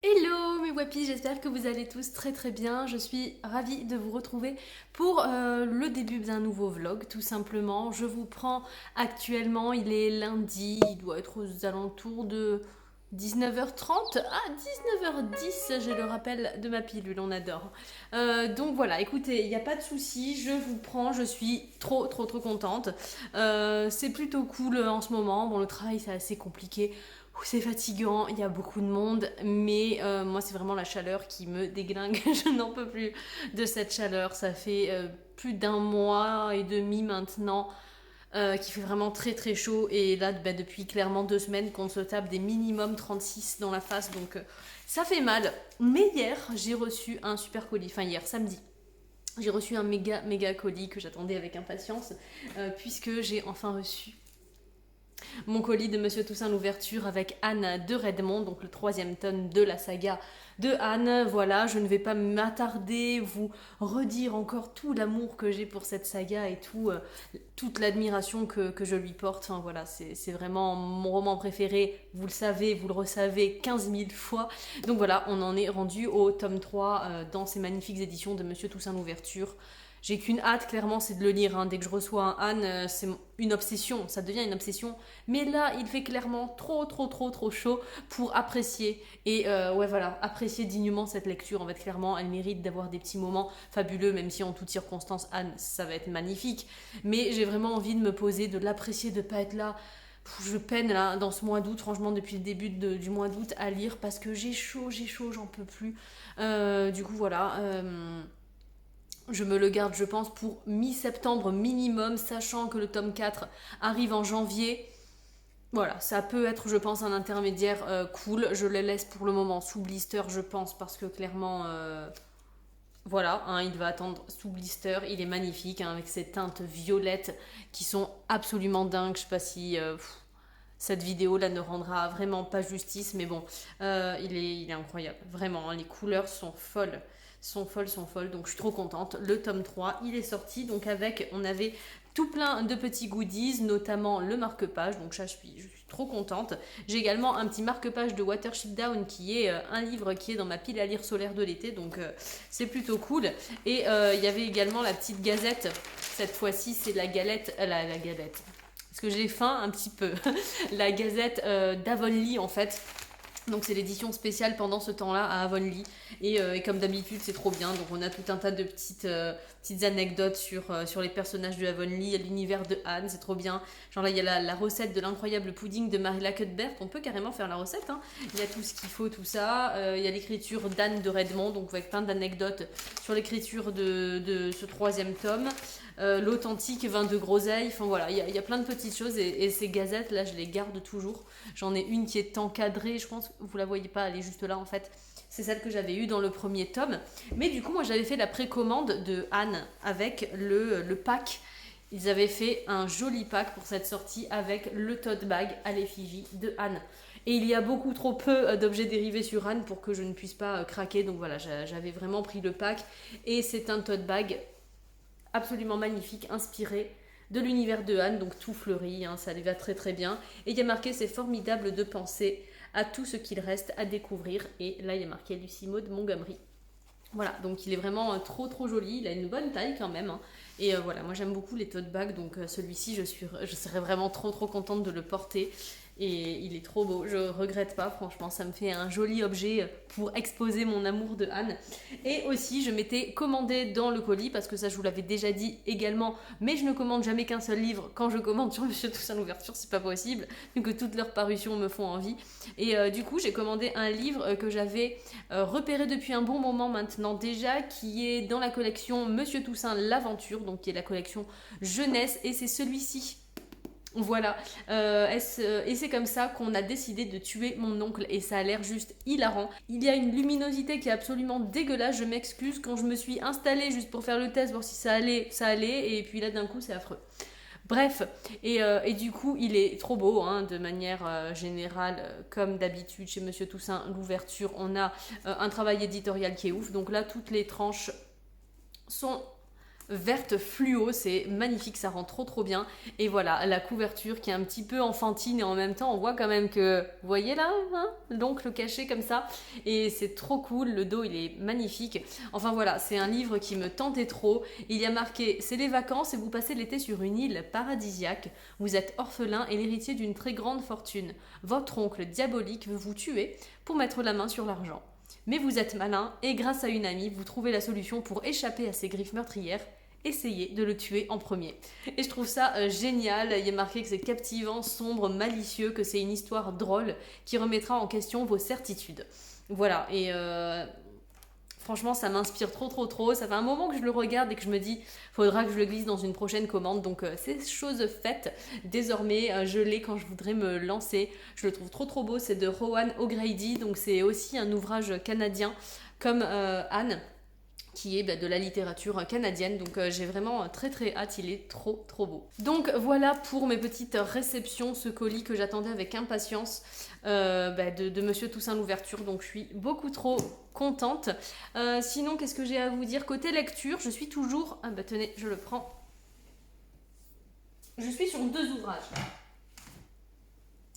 Hello mes wapis, j'espère que vous allez tous très très bien. Je suis ravie de vous retrouver pour le début d'un nouveau vlog, tout simplement. Je vous prends actuellement, il est lundi, il doit être aux alentours de 19h30. Ah, 19h10, j'ai le rappel de ma pilule, on adore. Donc voilà, écoutez, il n'y a pas de souci, je vous prends, je suis trop contente. C'est plutôt cool en ce moment. Bon, le travail c'est assez compliqué. C'est fatigant, il y a beaucoup de monde, mais moi c'est vraiment la chaleur qui me déglingue. Je n'en peux plus de cette chaleur. Ça fait plus d'un mois et demi maintenant qu'il fait vraiment très chaud. Et là, depuis clairement 2 semaines qu'on se tape des minimum 36 dans la face. Donc ça fait mal. Mais hier, j'ai reçu un super colis. Enfin hier, samedi. J'ai reçu un méga colis que j'attendais avec impatience. Puisque j'ai enfin reçu mon colis de Monsieur Toussaint l'ouverture avec Anne de Redmond, donc le troisième tome de la saga de Anne. Voilà, je ne vais pas m'attarder, vous redire encore tout l'amour que j'ai pour cette saga et toute l'admiration que je lui porte. Enfin voilà, c'est vraiment mon roman préféré, vous le savez, vous le resavez 15 000 fois. Donc voilà, on en est rendu au tome 3 dans ces magnifiques éditions de Monsieur Toussaint l'ouverture. J'ai qu'une hâte, clairement, c'est de le lire. Dès que je reçois un Anne, c'est une obsession, ça devient une obsession. Mais là, il fait clairement trop chaud pour apprécier. Et ouais, voilà, apprécier dignement cette lecture. En fait, clairement, elle mérite d'avoir des petits moments fabuleux, même si en toutes circonstances, Anne, ça va être magnifique. Mais j'ai vraiment envie de me poser, de l'apprécier, de pas être là. Je peine là dans ce mois d'août, franchement depuis le début du mois d'août à lire parce que j'ai chaud, j'en peux plus. Du coup voilà, je me le garde, je pense, pour mi-septembre minimum, sachant que le tome 4 arrive en janvier. Voilà, ça peut être, je pense, un intermédiaire cool. Je le laisse pour le moment sous blister, je pense, parce que clairement, voilà, il va attendre sous blister. Il est magnifique, avec ses teintes violettes qui sont absolument dingues. Je sais pas si cette vidéo là ne rendra vraiment pas justice, mais bon, il est incroyable, vraiment, les couleurs sont folles, sont folles, donc je suis trop contente. Le tome 3 il est sorti, donc on avait tout plein de petits goodies, notamment le marque-page, donc ça je suis trop contente. J'ai également un petit marque-page de Watership Down qui est un livre qui est dans ma pile à lire solaire de l'été, donc c'est plutôt cool. Et il y avait également la petite gazette, cette fois-ci c'est la galette, la galette, parce que j'ai faim un petit peu. La Gazette d'Avonlea en fait. Donc c'est l'édition spéciale pendant ce temps-là à Avonlea. Et comme d'habitude, c'est trop bien. Donc on a tout un tas de petites anecdotes sur les personnages de Avonlea, l'univers de Anne, c'est trop bien. Genre là, il y a la recette de l'incroyable pudding de Marilla Cuthbert. On peut carrément faire la recette. Il y a tout ce qu'il faut, tout ça. Il y a l'écriture d'Anne de Redmond, donc avec plein d'anecdotes sur l'écriture de ce troisième tome. L'authentique vin de groseille, enfin voilà, il y a plein de petites choses et ces gazettes là je les garde toujours. J'en ai une qui est encadrée, je pense que vous la voyez pas, elle est juste là en fait. C'est celle que j'avais eue dans le premier tome. Mais du coup, moi j'avais fait la précommande de Anne avec le pack. Ils avaient fait un joli pack pour cette sortie avec le tote bag à l'effigie de Anne. Et il y a beaucoup trop peu d'objets dérivés sur Anne pour que je ne puisse pas craquer. Donc voilà, j'avais vraiment pris le pack. Et c'est un tote bag absolument magnifique, inspiré de l'univers de Anne, donc tout fleuri, ça lui va très bien. Et il y a marqué c'est formidable de penser à tout ce qu'il reste à découvrir. Et là il y a marqué Lucy Maud Montgomery. Voilà, donc il est vraiment trop joli, il a une bonne taille quand même. Et voilà, moi j'aime beaucoup les tote bags, donc celui-ci je serais vraiment trop contente de le porter. Et il est trop beau, je regrette pas, franchement, ça me fait un joli objet pour exposer mon amour de Anne. Et aussi, je m'étais commandé dans le colis, parce que ça je vous l'avais déjà dit également, mais je ne commande jamais qu'un seul livre quand je commande sur Monsieur Toussaint l'ouverture, c'est pas possible, vu que toutes leurs parutions me font envie. Et du coup, j'ai commandé un livre que j'avais repéré depuis un bon moment maintenant déjà, qui est dans la collection Monsieur Toussaint l'aventure, donc qui est la collection jeunesse, et c'est celui-ci. Voilà, et c'est comme ça qu'on a décidé de tuer mon oncle et ça a l'air juste hilarant. Il y a une luminosité qui est absolument dégueulasse, je m'excuse, quand je me suis installée juste pour faire le test, voir si ça allait, et puis là d'un coup c'est affreux. Bref, et du coup il est trop beau, de manière générale, comme d'habitude chez Monsieur Toussaint, l'ouverture, on a un travail éditorial qui est ouf, donc là toutes les tranches sont verte fluo, c'est magnifique, ça rend trop bien. Et voilà, la couverture qui est un petit peu enfantine et en même temps on voit quand même que, vous voyez là, hein, l'oncle caché comme ça, et c'est trop cool, le dos il est magnifique. Enfin voilà, c'est un livre qui me tentait trop. Il y a marqué: c'est les vacances et vous passez l'été sur une île paradisiaque. Vous êtes orphelin et l'héritier d'une très grande fortune. Votre oncle diabolique veut vous tuer pour mettre la main sur l'argent. Mais vous êtes malin et grâce à une amie, vous trouvez la solution pour échapper à ses griffes meurtrières. Essayez de le tuer en premier. Et je trouve ça génial. Il y a marqué que c'est captivant, sombre, malicieux, que c'est une histoire drôle qui remettra en question vos certitudes. Voilà, et franchement, ça m'inspire trop. Ça fait un moment que je le regarde et que je me dis, faudra que je le glisse dans une prochaine commande. Donc, c'est chose faite. Désormais, je l'ai quand je voudrais me lancer. Je le trouve trop beau. C'est de Rowan O'Grady. Donc, c'est aussi un ouvrage canadien comme Anne, qui est de la littérature canadienne. Donc j'ai vraiment très hâte, il est trop beau. Donc voilà pour mes petites réceptions, ce colis que j'attendais avec impatience de Monsieur Toussaint Louverture. Donc je suis beaucoup trop contente. Sinon, qu'est-ce que j'ai à vous dire? Côté lecture, je suis toujours... Ah bah tenez, je le prends. Je suis sur 2 ouvrages.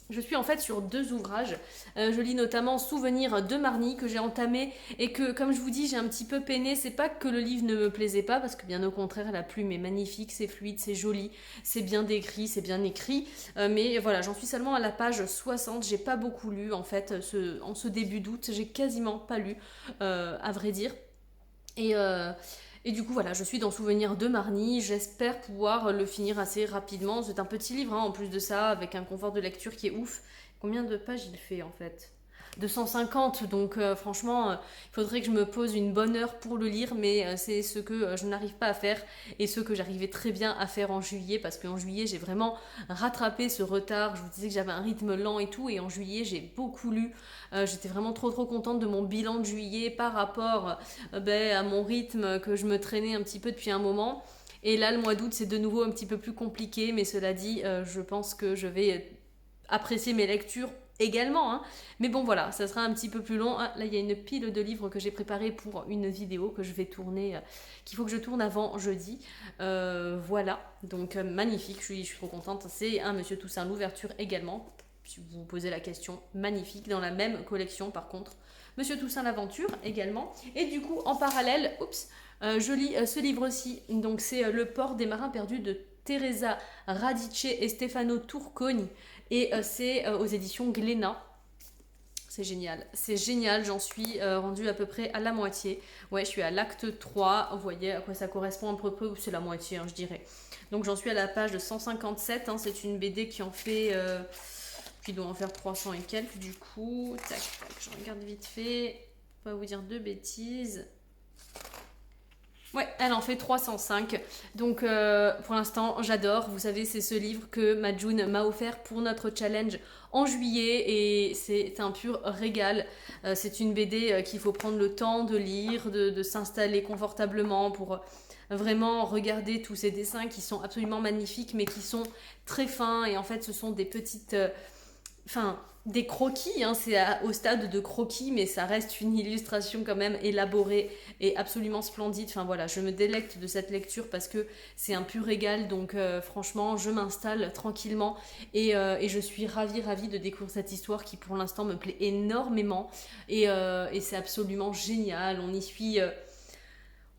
Je suis en fait sur 2 ouvrages. Je lis notamment Souvenirs de Marny que j'ai entamé et que, comme je vous dis, j'ai un petit peu peiné. C'est pas que le livre ne me plaisait pas, parce que bien au contraire, la plume est magnifique, c'est fluide, c'est joli, c'est bien décrit, c'est bien écrit. Mais voilà, j'en suis seulement à la page 60. J'ai pas beaucoup lu en fait en ce début d'août. J'ai quasiment pas lu, à vrai dire. Et du coup, voilà, je suis dans Souvenirs de Marny. J'espère pouvoir le finir assez rapidement. C'est un petit livre, hein, en plus de ça, avec un confort de lecture qui est ouf. Combien de pages il fait, en fait? 250, donc franchement, il faudrait que je me pose une bonne heure pour le lire, mais c'est ce que je n'arrive pas à faire et ce que j'arrivais très bien à faire en juillet, parce qu'en juillet, j'ai vraiment rattrapé ce retard. Je vous disais que j'avais un rythme lent et tout, et en juillet, j'ai beaucoup lu. J'étais vraiment trop contente de mon bilan de juillet par rapport à mon rythme que je me traînais un petit peu depuis un moment. Et là, le mois d'août, c'est de nouveau un petit peu plus compliqué, mais cela dit, je pense que je vais apprécier mes lectures également, hein. Mais bon voilà, ça sera un petit peu plus long. Ah, là il y a une pile de livres que j'ai préparés pour une vidéo que je vais tourner, qu'il faut que je tourne avant jeudi. Voilà, donc magnifique, je suis trop contente. C'est un Monsieur Toussaint Louverture également, si vous vous posez la question, magnifique, dans la même collection par contre. Monsieur Toussaint l'Aventure également. Et du coup en parallèle, je lis ce livre-ci, donc c'est Le port des marins perdus de Teresa Radice et Stefano Turconi. Et c'est aux éditions Glénat. C'est génial, j'en suis rendue à peu près à la moitié. Ouais, je suis à l'acte 3, vous voyez à quoi ça correspond un peu, c'est la moitié, hein, je dirais. Donc j'en suis à la page 157, hein, c'est une BD qui en fait... qui doit en faire 300 et quelques du coup. Tac, je regarde vite fait, pas vous dire de bêtises. Ouais, elle en fait 305. Donc pour l'instant, j'adore. Vous savez, c'est ce livre que Majun m'a offert pour notre challenge en juillet et c'est un pur régal. C'est une BD qu'il faut prendre le temps de lire, de s'installer confortablement pour vraiment regarder tous ces dessins qui sont absolument magnifiques mais qui sont très fins. Et en fait, ce sont des petites... des croquis, hein, c'est au stade de croquis, mais ça reste une illustration quand même élaborée et absolument splendide. Enfin voilà, je me délecte de cette lecture parce que c'est un pur régal, donc franchement, je m'installe tranquillement et je suis ravie de découvrir cette histoire qui pour l'instant me plaît énormément et c'est absolument génial. On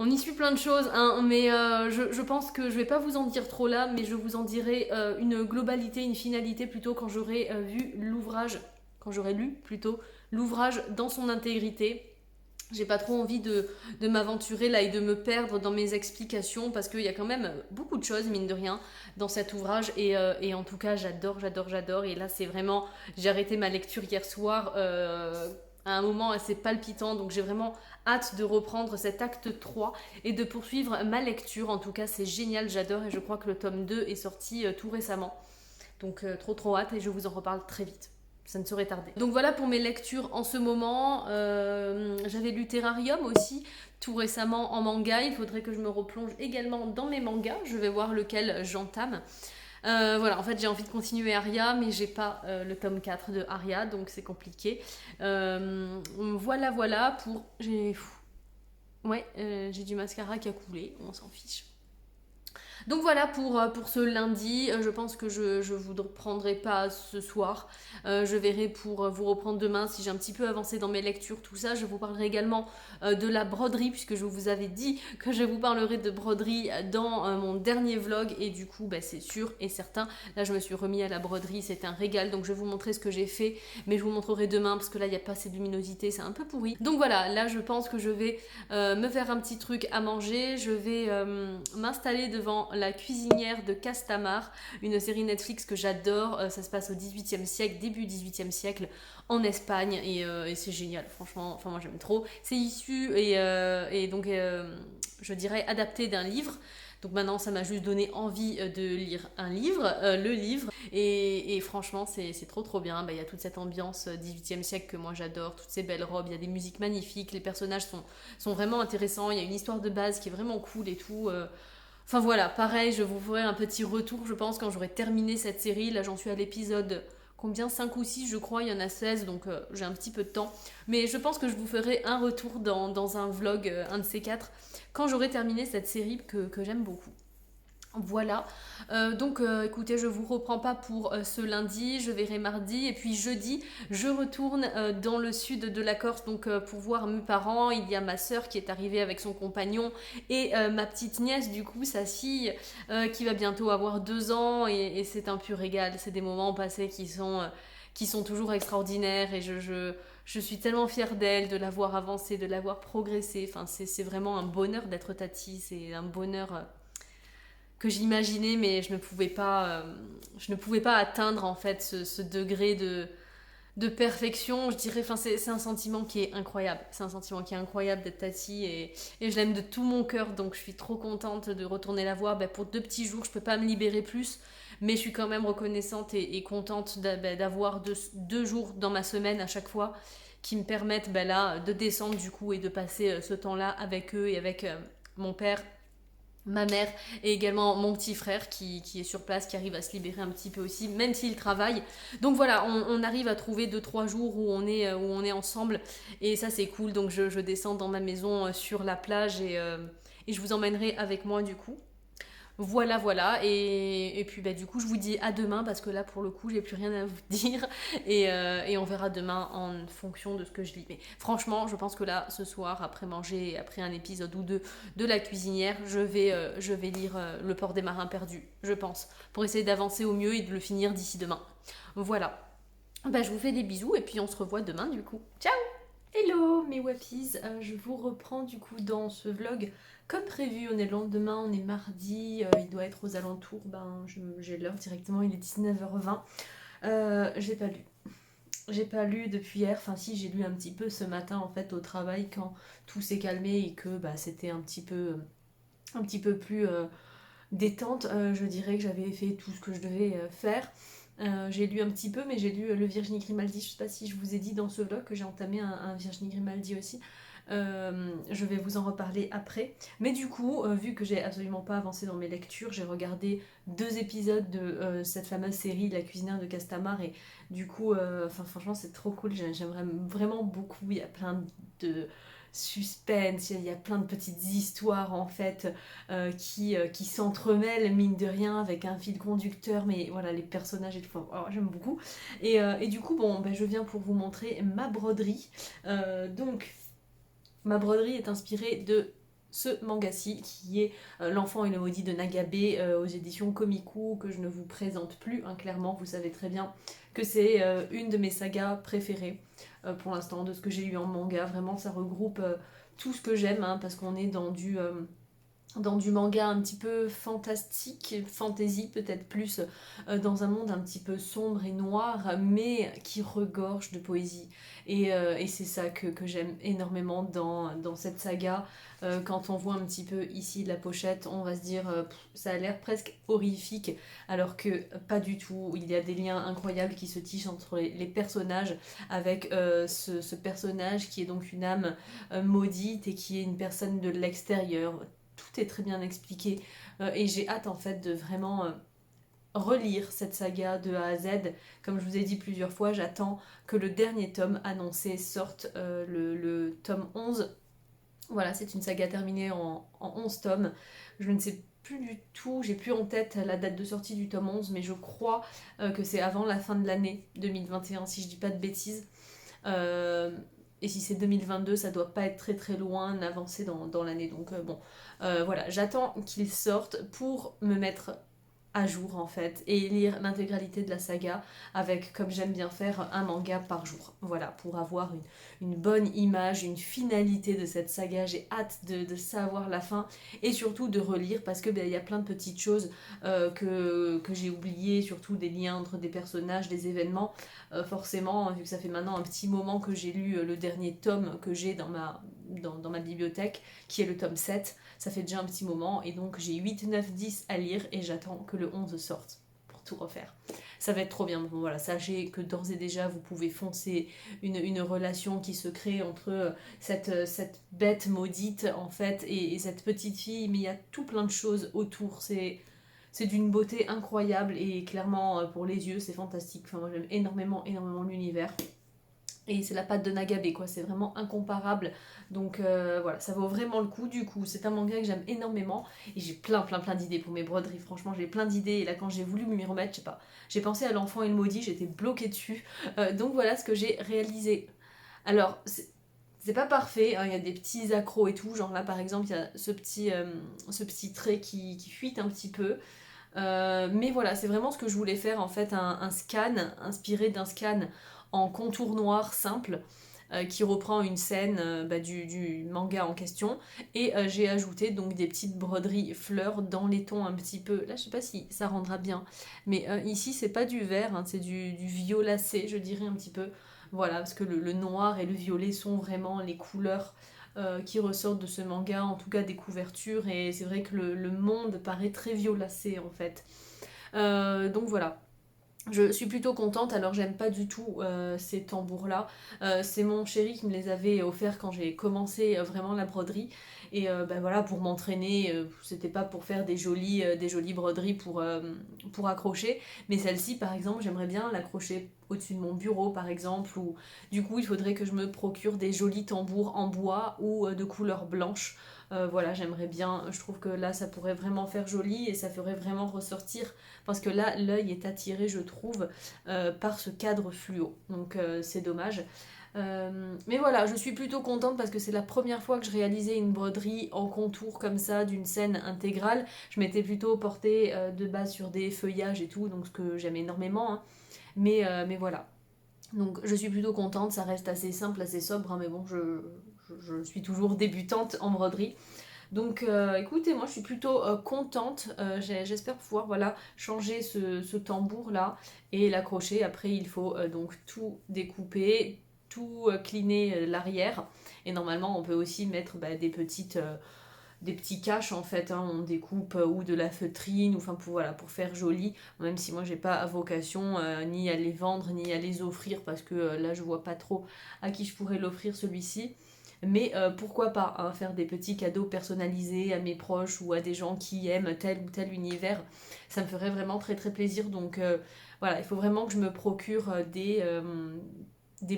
y suit plein de choses, hein, mais je pense que je vais pas vous en dire trop là, mais je vous en dirai une globalité, une finalité plutôt quand j'aurai vu l'ouvrage, quand j'aurai lu plutôt l'ouvrage dans son intégrité. J'ai pas trop envie de m'aventurer là et de me perdre dans mes explications parce qu'il y a quand même beaucoup de choses, mine de rien, dans cet ouvrage et en tout cas j'adore. Et là c'est vraiment, j'ai arrêté ma lecture hier soir à un moment assez palpitant, donc j'ai vraiment hâte de reprendre cet acte 3 et de poursuivre ma lecture. En tout cas c'est génial, j'adore et je crois que le tome 2 est sorti tout récemment. Donc trop hâte et je vous en reparle très vite. Ça ne saurait tarder. Donc voilà pour mes lectures en ce moment. J'avais lu Terrarium aussi tout récemment en manga. Il faudrait que je me replonge également dans mes mangas. Je vais voir lequel j'entame. Voilà, en fait j'ai envie de continuer Aria, mais j'ai pas le tome 4 de Aria, donc c'est compliqué. Voilà pour... j'ai du mascara qui a coulé, on s'en fiche. Donc voilà pour ce lundi. Je pense que je vous reprendrai pas ce soir. Je verrai pour vous reprendre demain si j'ai un petit peu avancé dans mes lectures, tout ça. Je vous parlerai également de la broderie, puisque je vous avais dit que je vous parlerai de broderie dans mon dernier vlog. Et du coup, bah, c'est sûr et certain. Là, je me suis remis à la broderie. C'était un régal. Donc je vais vous montrer ce que j'ai fait. Mais je vous montrerai demain, parce que là, il n'y a pas assez de luminosité. C'est un peu pourri. Donc voilà, là, je pense que je vais me faire un petit truc à manger. Je vais m'installer devant La cuisinière de Castamar, une série Netflix que j'adore. Ça se passe au 18e siècle, début 18e siècle, en Espagne, et c'est génial, franchement. Enfin, moi j'aime trop. C'est issu et donc, je dirais, adapté d'un livre. Donc maintenant, ça m'a juste donné envie de lire un livre, le livre. Et franchement, c'est trop trop bien. Bah, y a toute cette ambiance 18e siècle que moi j'adore, toutes ces belles robes, il y a des musiques magnifiques, les personnages sont vraiment intéressants, il y a une histoire de base qui est vraiment cool et tout. Enfin voilà, pareil, je vous ferai un petit retour, je pense, quand j'aurai terminé cette série. Là, j'en suis à l'épisode combien, 5 ou 6 je crois, il y en a 16, donc j'ai un petit peu de temps. Mais je pense que je vous ferai un retour dans un vlog, un de ces quatre, quand j'aurai terminé cette série que j'aime beaucoup. Voilà, donc écoutez, je vous reprends pas pour ce lundi, je verrai mardi et puis jeudi, je retourne dans le sud de la Corse donc pour voir mes parents. Il y a ma soeur qui est arrivée avec son compagnon et ma petite nièce, du coup, sa fille, qui va bientôt avoir 2 ans et c'est un pur régal. C'est des moments passés qui sont toujours extraordinaires et je suis tellement fière d'elle, de l'avoir avancée, de l'avoir progressée. Enfin, c'est vraiment un bonheur d'être tati, c'est un bonheur que j'imaginais, mais je ne pouvais pas atteindre en fait ce degré de perfection, je dirais. Enfin, c'est un sentiment qui est incroyable. C'est un sentiment qui est incroyable d'être tati et je l'aime de tout mon cœur, donc je suis trop contente de retourner la voir. Pour 2 petits jours, je peux pas me libérer plus, mais je suis quand même reconnaissante et contente d'avoir 2 jours dans ma semaine à chaque fois qui me permettent là de descendre du coup et de passer ce temps-là avec eux et avec mon père, ma mère et également mon petit frère qui est sur place, qui arrive à se libérer un petit peu aussi, même s'il travaille. Donc voilà, on arrive à trouver 2-3 jours où on est ensemble et ça c'est cool. Donc je descends dans ma maison sur la plage et je vous emmènerai avec moi du coup. Voilà, voilà, et puis du coup je vous dis à demain parce que là pour le coup j'ai plus rien à vous dire et on verra demain en fonction de ce que je lis. Mais franchement je pense que là ce soir après manger, après un épisode ou deux de La cuisinière, je vais lire Le port des marins perdus, je pense, pour essayer d'avancer au mieux et de le finir d'ici demain. Voilà, je vous fais des bisous et puis on se revoit demain du coup. Ciao. Hello mes wappies, je vous reprends du coup dans ce vlog comme prévu. On est le lendemain, on est mardi, il doit être aux alentours, j'ai l'heure directement, il est 19h20. J'ai pas lu depuis hier, enfin si, j'ai lu un petit peu ce matin en fait au travail quand tout s'est calmé et que c'était un petit peu plus détente. Je dirais que j'avais fait tout ce que je devais faire. J'ai lu un petit peu, mais j'ai lu le Virginie Grimaldi. Je sais pas si je vous ai dit dans ce vlog que j'ai entamé un Virginie Grimaldi aussi. Je vais vous en reparler après. Mais du coup, vu que j'ai absolument pas avancé dans mes lectures, j'ai regardé 2 épisodes de cette fameuse série La cuisinière de Castamar et du coup, franchement, c'est trop cool. J'aimerais vraiment beaucoup. Il y a plein de suspense, il y a plein de petites histoires en fait qui s'entremêlent mine de rien avec un fil conducteur, mais voilà, les personnages et tout, j'aime beaucoup. Et du coup, je viens pour vous montrer ma broderie. Donc, ma broderie est inspirée de ce manga-ci qui est L'enfant et le maudit de Nagabe aux éditions Komiku, que je ne vous présente plus, clairement, vous savez très bien que c'est une de mes sagas préférées pour l'instant, de ce que j'ai lu en manga. Vraiment, ça regroupe tout ce que j'aime, parce qu'on est dans du manga un petit peu fantastique, fantasy peut-être plus, dans un monde un petit peu sombre et noir, mais qui regorge de poésie. Et c'est ça que j'aime énormément dans cette saga. Quand on voit un petit peu ici la pochette, on va se dire ça a l'air presque horrifique, alors que pas du tout. Il y a des liens incroyables qui se tissent entre les personnages, avec ce personnage qui est donc une âme maudite et qui est une personne de l'extérieur. Tout est très bien expliqué et j'ai hâte en fait de vraiment relire cette saga de A à Z. Comme je vous ai dit plusieurs fois, j'attends que le dernier tome annoncé sorte, le tome 11. Voilà, c'est une saga terminée en 11 tomes. Je ne sais plus du tout, j'ai plus en tête la date de sortie du tome 11, mais je crois que c'est avant la fin de l'année 2021, si je dis pas de bêtises. Euh, et si c'est 2022, ça doit pas être très très loin avancé dans l'année. Donc bon, voilà, j'attends qu'il sorte pour me mettre à jour en fait et lire l'intégralité de la saga avec, comme j'aime bien faire, un manga par jour. Voilà, pour avoir une bonne image, une finalité de cette saga. J'ai hâte de savoir la fin et surtout de relire parce que il y a plein de petites choses que j'ai oubliées, surtout des liens entre des personnages, des événements. Forcément, vu que ça fait maintenant un petit moment que j'ai lu le dernier tome que j'ai dans ma bibliothèque, qui est le tome 7, ça fait déjà un petit moment et donc j'ai 8, 9, 10 à lire et j'attends que le 11 sorte pour tout refaire. Ça va être trop bien. Bon, voilà, sachez que d'ores et déjà vous pouvez foncer une relation qui se crée entre cette bête maudite en fait et cette petite fille, mais il y a tout plein de choses autour. C'est d'une beauté incroyable et clairement pour les yeux c'est fantastique. Enfin, moi j'aime énormément l'univers. Et c'est la patte de Nagabe, quoi, c'est vraiment incomparable. Donc voilà, ça vaut vraiment le coup du coup. C'est un manga que j'aime énormément et j'ai plein d'idées pour mes broderies. Franchement, j'ai plein d'idées et là, quand j'ai voulu m'y remettre, je sais pas, j'ai pensé à l'enfant et le maudit, j'étais bloquée dessus. Donc voilà ce que j'ai réalisé. Alors, c'est pas parfait, hein, il y a des petits accros et tout. Genre là, par exemple, il y a ce petit trait qui fuite un petit peu. Mais voilà, c'est vraiment ce que je voulais faire en fait, un scan inspiré d'un scan en contour noir simple qui reprend une scène du manga en question et j'ai ajouté donc des petites broderies fleurs dans les tons un petit peu, là je sais pas si ça rendra bien, mais ici c'est pas du vert, hein, c'est du violacé je dirais un petit peu, voilà, parce que le noir et le violet sont vraiment les couleurs qui ressortent de ce manga, en tout cas des couvertures, et c'est vrai que le monde paraît très violacé en fait. Donc voilà. Je suis plutôt contente, alors j'aime pas du tout ces tambours là. C'est mon chéri qui me les avait offerts quand j'ai commencé vraiment la broderie. Et voilà, pour m'entraîner, c'était pas pour faire des jolies broderies pour accrocher. Mais celle-ci par exemple, j'aimerais bien l'accrocher au-dessus de mon bureau par exemple. Ou du coup, il faudrait que je me procure des jolis tambours en bois ou de couleur blanche. Voilà, j'aimerais bien, je trouve que là ça pourrait vraiment faire joli et ça ferait vraiment ressortir parce que là l'œil est attiré je trouve par ce cadre fluo, donc c'est dommage. Mais voilà, je suis plutôt contente parce que c'est la première fois que je réalisais une broderie en contour comme ça d'une scène intégrale. Je m'étais plutôt portée de base sur des feuillages et tout, donc ce que j'aime énormément, hein. Mais voilà, donc je suis plutôt contente, ça reste assez simple, assez sobre, hein, mais bon, je suis toujours débutante en broderie. Donc écoutez, moi je suis plutôt contente. J'espère pouvoir voilà, changer ce tambour là et l'accrocher. Après il faut donc tout découper, tout cliner l'arrière. Et normalement on peut aussi mettre des petits caches en fait, hein. On découpe ou de la feutrine, ou enfin voilà, pour faire joli, même si moi j'ai pas vocation ni à les vendre ni à les offrir parce que là je vois pas trop à qui je pourrais l'offrir celui-ci. Mais pourquoi pas hein, faire des petits cadeaux personnalisés à mes proches ou à des gens qui aiment tel ou tel univers. Ça me ferait vraiment très très plaisir. Donc voilà, il faut vraiment que je me procure des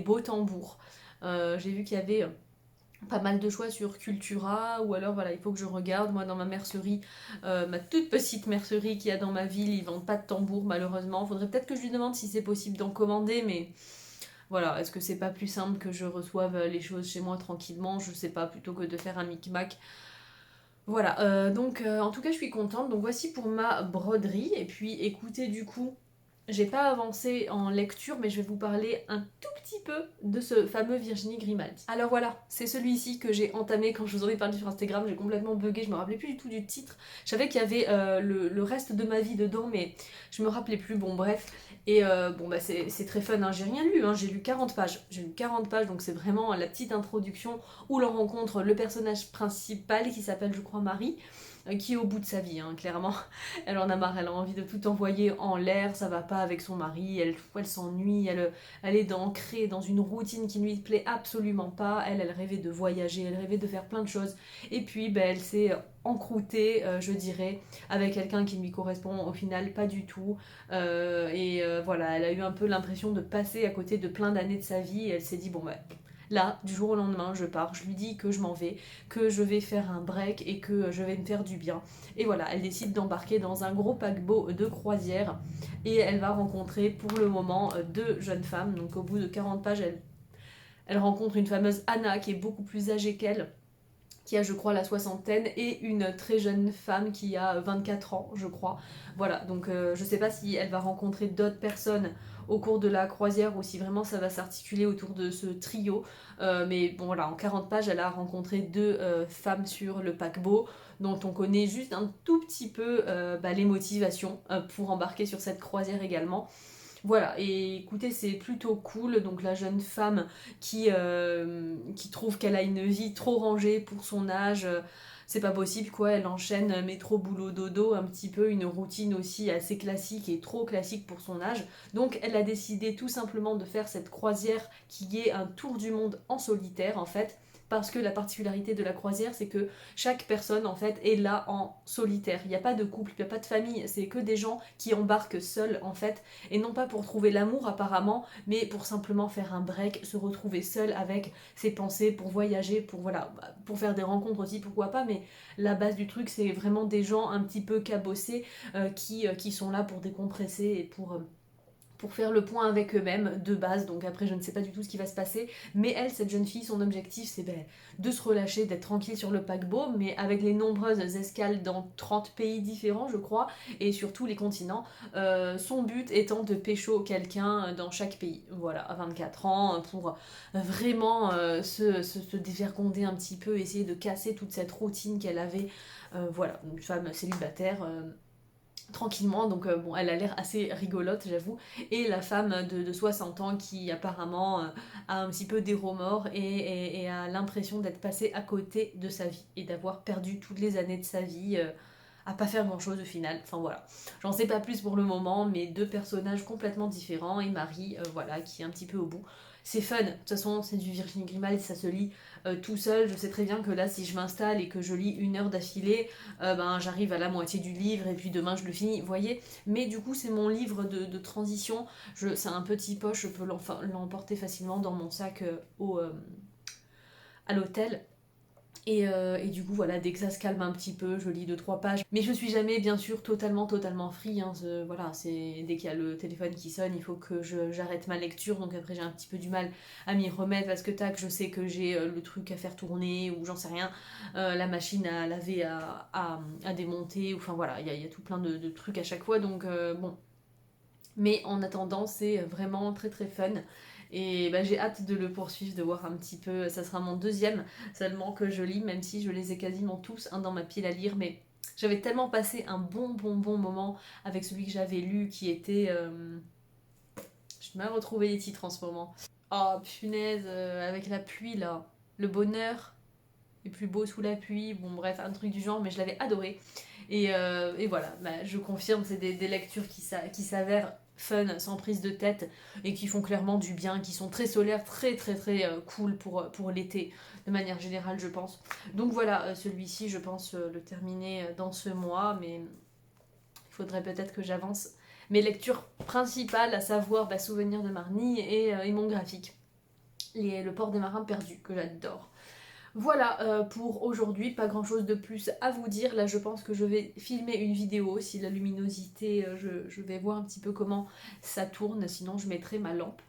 beaux tambours. J'ai vu qu'il y avait pas mal de choix sur Cultura, ou alors voilà, il faut que je regarde. Moi dans ma mercerie, ma toute petite mercerie qu'il y a dans ma ville, ils vendent pas de tambour malheureusement. Faudrait peut-être que je lui demande si c'est possible d'en commander, mais voilà, est-ce que c'est pas plus simple que je reçoive les choses chez moi tranquillement, je sais pas, plutôt que de faire un micmac. Voilà, donc en tout cas je suis contente. Donc voici pour ma broderie. Et puis écoutez, du coup, j'ai pas avancé en lecture, mais je vais vous parler un tout petit peu de ce fameux Virginie Grimaldi. Alors voilà, c'est celui-ci que j'ai entamé quand je vous en ai parlé sur Instagram. J'ai complètement bugué, je me rappelais plus du tout du titre. Je savais qu'il y avait le reste de ma vie dedans, mais je me rappelais plus. Bon, bref. Et bon, bah c'est très fun, hein. J'ai rien lu, hein. J'ai lu 40 pages. J'ai lu 40 pages, donc c'est vraiment la petite introduction où l'on rencontre le personnage principal qui s'appelle, je crois, Marie, qui est au bout de sa vie, hein, clairement. Elle en a marre, elle a envie de tout envoyer en l'air, ça va pas avec son mari, elle s'ennuie, elle est ancrée dans une routine qui ne lui plaît absolument pas. Elle rêvait de voyager, elle rêvait de faire plein de choses. Et puis, ben, elle s'est encroûtée, je dirais, avec quelqu'un qui ne lui correspond au final pas du tout. Voilà, elle a eu un peu l'impression de passer à côté de plein d'années de sa vie et elle s'est dit, bon, ben, Là, du jour au lendemain, je pars, je lui dis que je m'en vais, que je vais faire un break et que je vais me faire du bien. Et voilà, elle décide d'embarquer dans un gros paquebot de croisière et elle va rencontrer pour le moment deux jeunes femmes. Donc au bout de 40 pages, elle rencontre une fameuse Anna qui est beaucoup plus âgée qu'elle, qui a je crois la soixantaine, et une très jeune femme qui a 24 ans je crois. Voilà, donc je sais pas si elle va rencontrer d'autres personnes au cours de la croisière ou si vraiment ça va s'articuler autour de ce trio. Mais bon voilà, en 40 pages elle a rencontré deux femmes sur le paquebot dont on connaît juste un tout petit peu les motivations pour embarquer sur cette croisière également. Voilà, et écoutez, c'est plutôt cool. Donc la jeune femme qui trouve qu'elle a une vie trop rangée pour son âge, c'est pas possible quoi, elle enchaîne métro, boulot, dodo, un petit peu une routine aussi assez classique et trop classique pour son âge. Donc elle a décidé tout simplement de faire cette croisière qui est un tour du monde en solitaire en fait. Parce que la particularité de la croisière, c'est que chaque personne en fait est là en solitaire. Il n'y a pas de couple, il n'y a pas de famille, c'est que des gens qui embarquent seuls en fait. Et non pas pour trouver l'amour apparemment, mais pour simplement faire un break, se retrouver seul avec ses pensées, pour voyager, pour voilà, pour faire des rencontres aussi, pourquoi pas. Mais la base du truc, c'est vraiment des gens un petit peu cabossés qui sont là pour décompresser et pour faire le point avec eux-mêmes de base. Donc après je ne sais pas du tout ce qui va se passer, mais elle, cette jeune fille, son objectif c'est de se relâcher, d'être tranquille sur le paquebot, mais avec les nombreuses escales dans 30 pays différents je crois, et sur tous les continents, son but étant de pécho quelqu'un dans chaque pays, voilà, à 24 ans, pour vraiment se dévergonder un petit peu, essayer de casser toute cette routine qu'elle avait, voilà, une femme célibataire, tranquillement. Donc bon, elle a l'air assez rigolote j'avoue, et la femme de 60 ans qui apparemment a un petit peu des remords et a l'impression d'être passée à côté de sa vie et d'avoir perdu toutes les années de sa vie à pas faire grand chose au final. Enfin voilà, j'en sais pas plus pour le moment, mais deux personnages complètement différents, et Marie voilà, qui est un petit peu au bout. C'est fun, de toute façon c'est du Virginie Grimaldi, ça se lit tout seul. Je sais très bien que là si je m'installe et que je lis 1 heure d'affilée, j'arrive à la moitié du livre et puis demain je le finis, vous voyez. Mais du coup c'est mon livre de transition, c'est un petit poche, je peux l'emporter facilement dans mon sac à l'hôtel. Et du coup voilà, dès que ça se calme un petit peu, je lis 2-3 pages. Mais je suis jamais bien sûr totalement free, hein. Voilà, c'est dès qu'il y a le téléphone qui sonne, il faut que j'arrête ma lecture. Donc après j'ai un petit peu du mal à m'y remettre parce que tac, je sais que j'ai le truc à faire tourner ou j'en sais rien, la machine à laver à démonter, enfin voilà, il y a tout plein de trucs à chaque fois. Donc bon. Mais en attendant, c'est vraiment très fun. Et j'ai hâte de le poursuivre, de voir un petit peu. Ça sera mon deuxième seulement que je lis, même si je les ai quasiment tous dans ma pile à lire. Mais j'avais tellement passé un bon moment avec celui que j'avais lu qui était... Je vais mal retrouver les titres en ce moment. Oh punaise, avec la pluie là. Le bonheur est plus beau sous la pluie. Bon bref, un truc du genre, mais je l'avais adoré. Et voilà, je confirme, c'est des lectures qui s'avèrent fun, sans prise de tête, et qui font clairement du bien, qui sont très solaires, très cool pour l'été, de manière générale je pense. Donc voilà, celui-ci je pense le terminer dans ce mois, mais il faudrait peut-être que j'avance mes lectures principales, à savoir Souvenirs de Marnie et mon graphique. Le port des marins perdus, que j'adore. Voilà pour aujourd'hui, pas grand chose de plus à vous dire. Là je pense que je vais filmer une vidéo, si la luminosité, je vais voir un petit peu comment ça tourne, sinon je mettrai ma lampe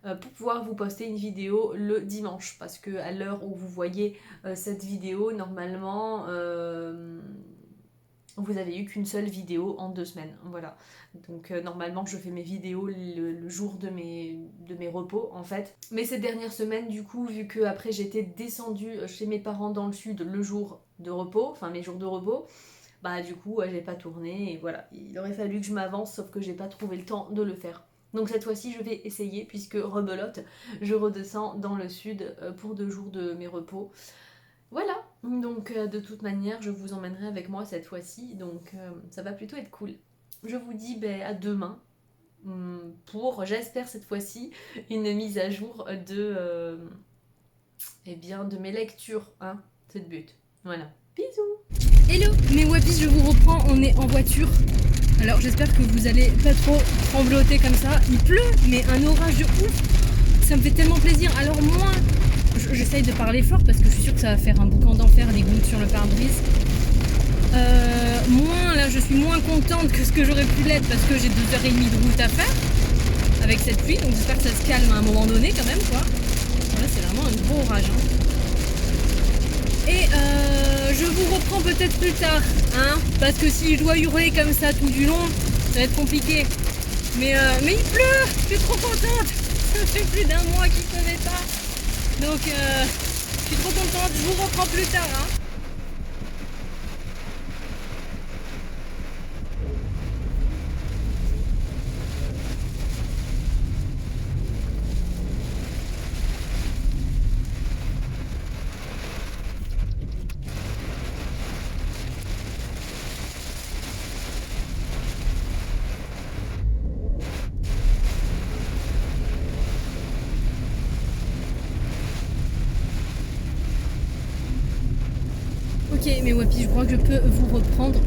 pour pouvoir vous poster une vidéo le dimanche, parce que à l'heure où vous voyez cette vidéo, normalement vous avez eu qu'une seule vidéo en 2 semaines, voilà. Donc normalement je fais mes vidéos le jour de mes repos en fait. Mais ces dernières semaines du coup, vu que après j'étais descendue chez mes parents dans le sud le jour de repos, enfin mes jours de repos, du coup j'ai pas tourné et voilà. Il aurait fallu que je m'avance, sauf que j'ai pas trouvé le temps de le faire. Donc cette fois-ci je vais essayer, puisque rebelote, je redescends dans le sud pour 2 jours de mes repos. Voilà, donc de toute manière je vous emmènerai avec moi cette fois-ci, donc ça va plutôt être cool. Je vous dis à demain pour, j'espère cette fois-ci, une mise à jour de mes lectures, hein, c'est le but. Voilà, bisous. Hello mes wapis, je vous reprends, on est en voiture. Alors j'espère que vous allez pas trop trembloter comme ça. Il pleut, mais un orage de ouf. Ça me fait tellement plaisir. Alors moins j'essaye de parler fort parce que je suis sûre que ça va faire un boucan d'enfer, les gouttes sur le pare-brise. Là, je suis moins contente que ce que j'aurais pu l'être parce que j'ai 2h30 de route à faire avec cette pluie, donc j'espère que ça se calme à un moment donné quand même, quoi. Là, c'est vraiment un gros orage. Et je vous reprends peut-être plus tard, hein, parce que si je dois hurler comme ça tout du long, ça va être compliqué. Mais il pleut, je suis trop contente. Ça fait plus d'un mois qu'il pleuvait pas. Donc je suis trop contente, je vous reprends plus tard, hein. Ok, mais Wapi, je crois que je peux vous reprendre.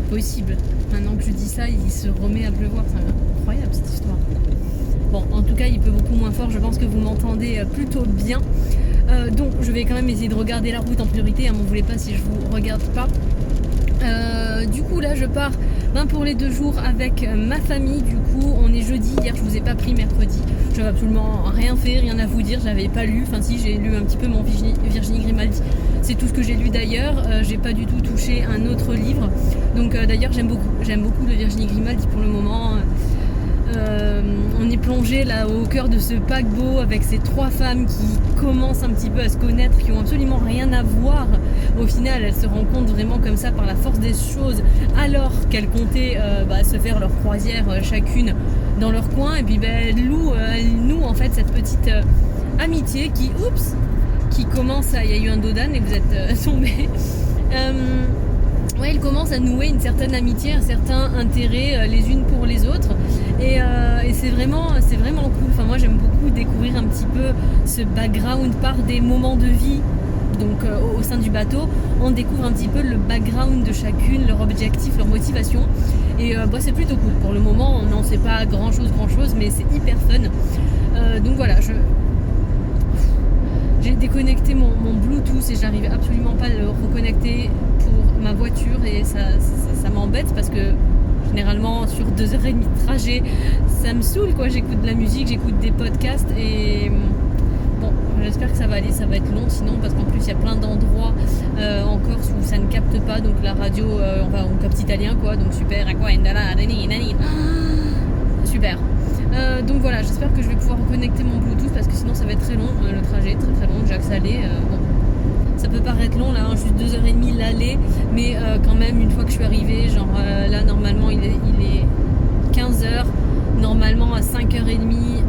Possible. Maintenant que je dis ça, il se remet à pleuvoir. C'est incroyable cette histoire. Bon, en tout cas, il pleut beaucoup moins fort. Je pense que vous m'entendez plutôt bien. Donc, je vais quand même essayer de regarder la route en priorité. M'en voulez pas si je vous regarde pas. Du coup, là, je pars pour les 2 jours avec ma famille. Du coup, on est jeudi. Hier, je vous ai pas pris mercredi. Je n'avais absolument rien fait, rien à vous dire. J'avais pas lu. Enfin, si, j'ai lu un petit peu mon Virginie Grimaldi. C'est tout ce que j'ai lu d'ailleurs. J'ai pas du tout touché un autre livre. Donc, d'ailleurs, j'aime beaucoup le Virginie Grimaldi pour le moment. On est plongé là au cœur de ce paquebot avec ces 3 femmes qui commencent un petit peu à se connaître, qui ont absolument rien à voir. Au final, elles se rencontrent vraiment comme ça par la force des choses, alors qu'elles comptaient se faire leur croisière chacune dans leur coin. Et puis elles nouent en fait cette petite amitié qui commence à... Il y a eu un dos d'âne et vous êtes tombés. Ils commencent à nouer une certaine amitié, un certain intérêt les unes pour les autres. Et c'est vraiment cool. Enfin, moi, j'aime beaucoup découvrir un petit peu ce background par des moments de vie. Donc, au sein du bateau, on découvre un petit peu le background de chacune, leur objectif, leur motivation. Et c'est plutôt cool. Pour le moment, on n'en sait pas grand-chose, mais c'est hyper fun. Donc voilà, j'ai déconnecté mon Bluetooth et j'arrive absolument pas à le reconnecter pour ma voiture et ça m'embête parce que généralement sur 2h30 de trajet ça me saoule quoi. J'écoute de la musique, j'écoute des podcasts et bon, j'espère que ça va aller, ça va être long sinon parce qu'en plus il y a plein d'endroits en Corse où ça ne capte pas, donc la radio on capte italien quoi, donc super, super. Donc voilà, j'espère que je vais pouvoir reconnecter mon Bluetooth parce que sinon ça va être très long, le trajet très très long, Jacques Salé. Ça peut paraître long là, juste 2h30 l'aller, mais quand même une fois que je suis arrivée, là normalement il est 15h, normalement à 5h30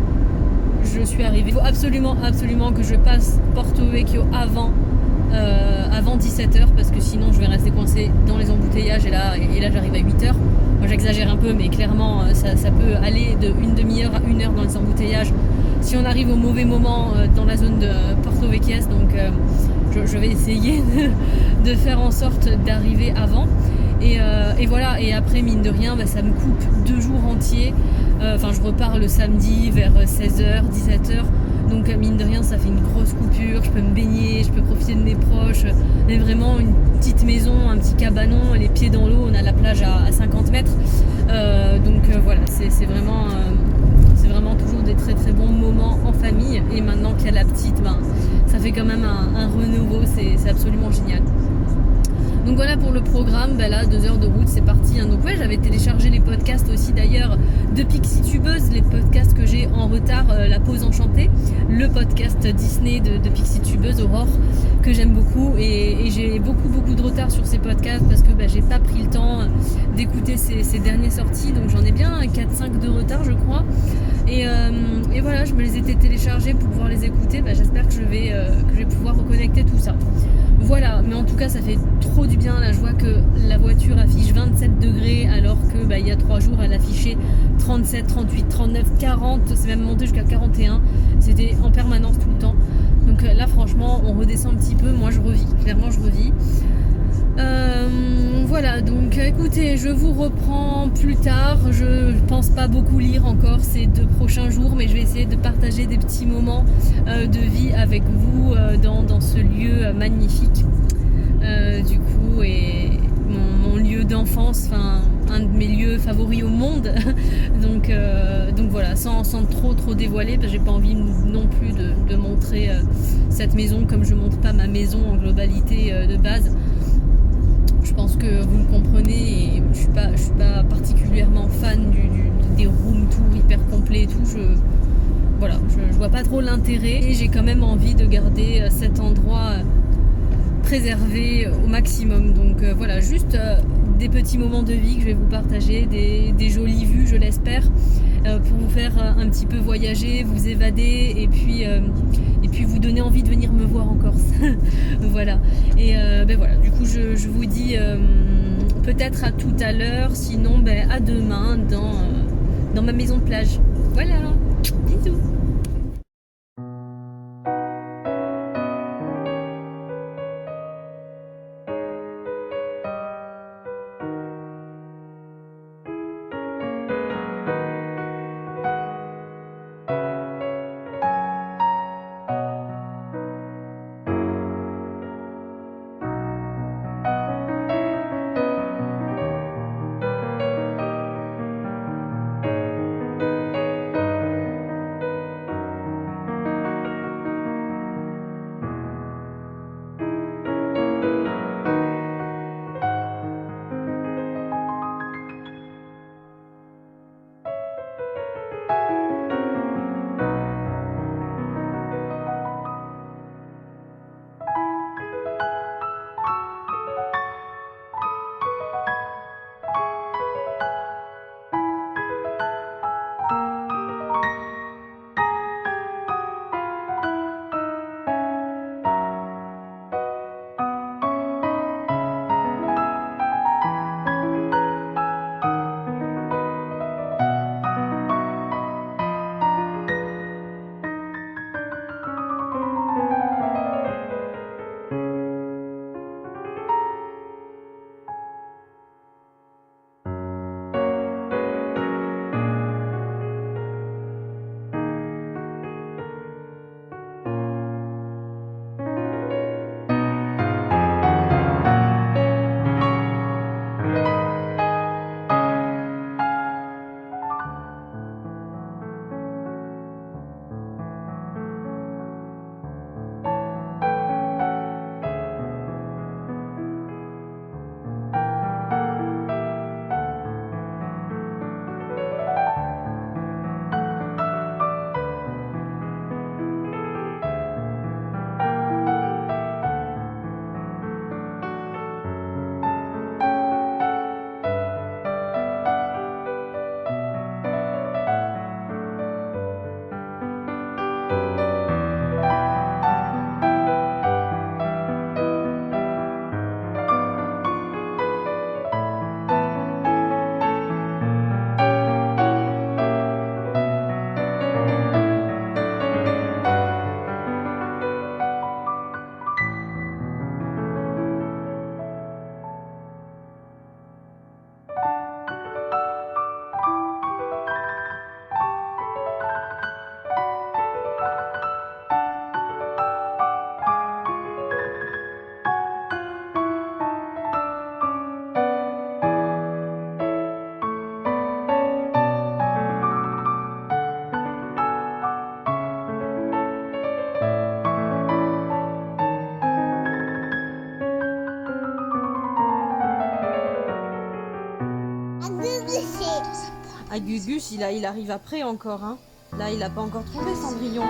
je suis arrivée. Il faut absolument que je passe Porto Vecchio avant 17h parce que sinon je vais rester coincée dans les embouteillages et là j'arrive à 8h. Moi j'exagère un peu mais clairement ça peut aller de une demi-heure à 1 heure dans les embouteillages si on arrive au mauvais moment dans la zone de Porto Vecchio, donc je vais essayer de faire en sorte d'arriver avant et voilà. Et après mine de rien ça me coupe 2 jours entiers. Je repars le samedi vers 16h, 17h. Donc mine de rien ça fait une grosse coupure, je peux me baigner, je peux profiter de mes proches. On est vraiment une petite maison, un petit cabanon, les pieds dans l'eau, on a la plage à 50 mètres. Voilà, c'est vraiment toujours des très très bons moments en famille. Et maintenant qu'il y a la petite, ça fait quand même un renouveau, c'est absolument génial. Donc voilà pour le programme, là 2 heures de route c'est parti. Donc ouais, j'avais téléchargé les podcasts aussi d'ailleurs de Pixie Tubeuse, les podcasts que j'ai en retard, La Pause Enchantée, le podcast Disney de Pixie Tubeuse, Aurore, que j'aime beaucoup et j'ai beaucoup de retard sur ces podcasts parce que j'ai pas pris le temps d'écouter ces dernières sorties, donc j'en ai bien 4-5 de retard je crois. Et voilà, je me les étais téléchargés pour pouvoir les écouter. J'espère que je vais pouvoir reconnecter tout ça. Voilà, mais en tout cas ça fait trop du bien. Là je vois que la voiture affiche 27 degrés alors que il y a 3 jours elle affichait 37, 38, 39, 40, c'est même monté jusqu'à 41. C'était en permanence tout le temps. Donc là franchement on redescend un petit peu, moi je revis, clairement je revis. Voilà, donc écoutez, je vous reprends plus tard. Je pense pas beaucoup lire encore ces 2 prochains jours, mais je vais essayer de partager des petits moments de vie avec vous dans ce lieu magnifique. Du coup, et mon lieu d'enfance, enfin un de mes lieux favoris au monde. donc voilà, sans trop dévoiler, parce que j'ai pas envie non plus de montrer cette maison comme je montre pas ma maison en globalité de base. Je pense que vous le comprenez, et je suis pas particulièrement fan des room tours hyper complets et tout. Je vois pas trop l'intérêt, et j'ai quand même envie de garder cet endroit préservé au maximum. Donc voilà, juste des petits moments de vie que je vais vous partager, des jolies vues, je l'espère, pour vous faire un petit peu voyager, vous évader, et puis vous donner envie de venir me voir en Corse. Voilà. Et voilà, du coup je vous dis peut-être à tout à l'heure, sinon à demain dans ma maison de plage. Voilà, bisous. Ah, Gugus, il arrive après encore, hein. Là, il a pas encore trouvé Cendrillon.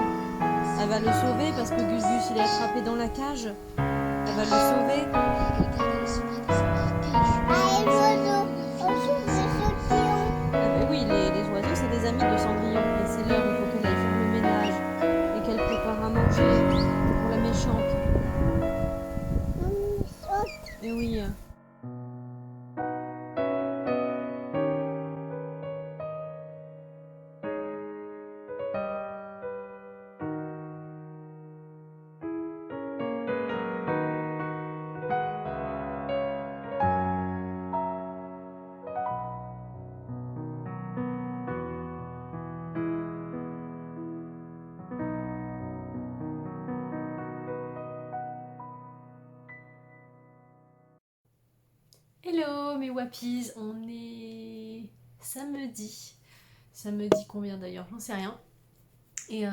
Elle va le sauver parce que Gugus, il est attrapé dans la cage. Elle va le sauver. Ah, oui, les oiseaux, c'est des amis de Cendrillon. Et c'est l'heure, il faut qu'elle aille faire le ménage et qu'elle prépare à manger pour la méchante. Et oui. Hello mes wappies, on est samedi. Samedi combien d'ailleurs? J'en sais rien. Et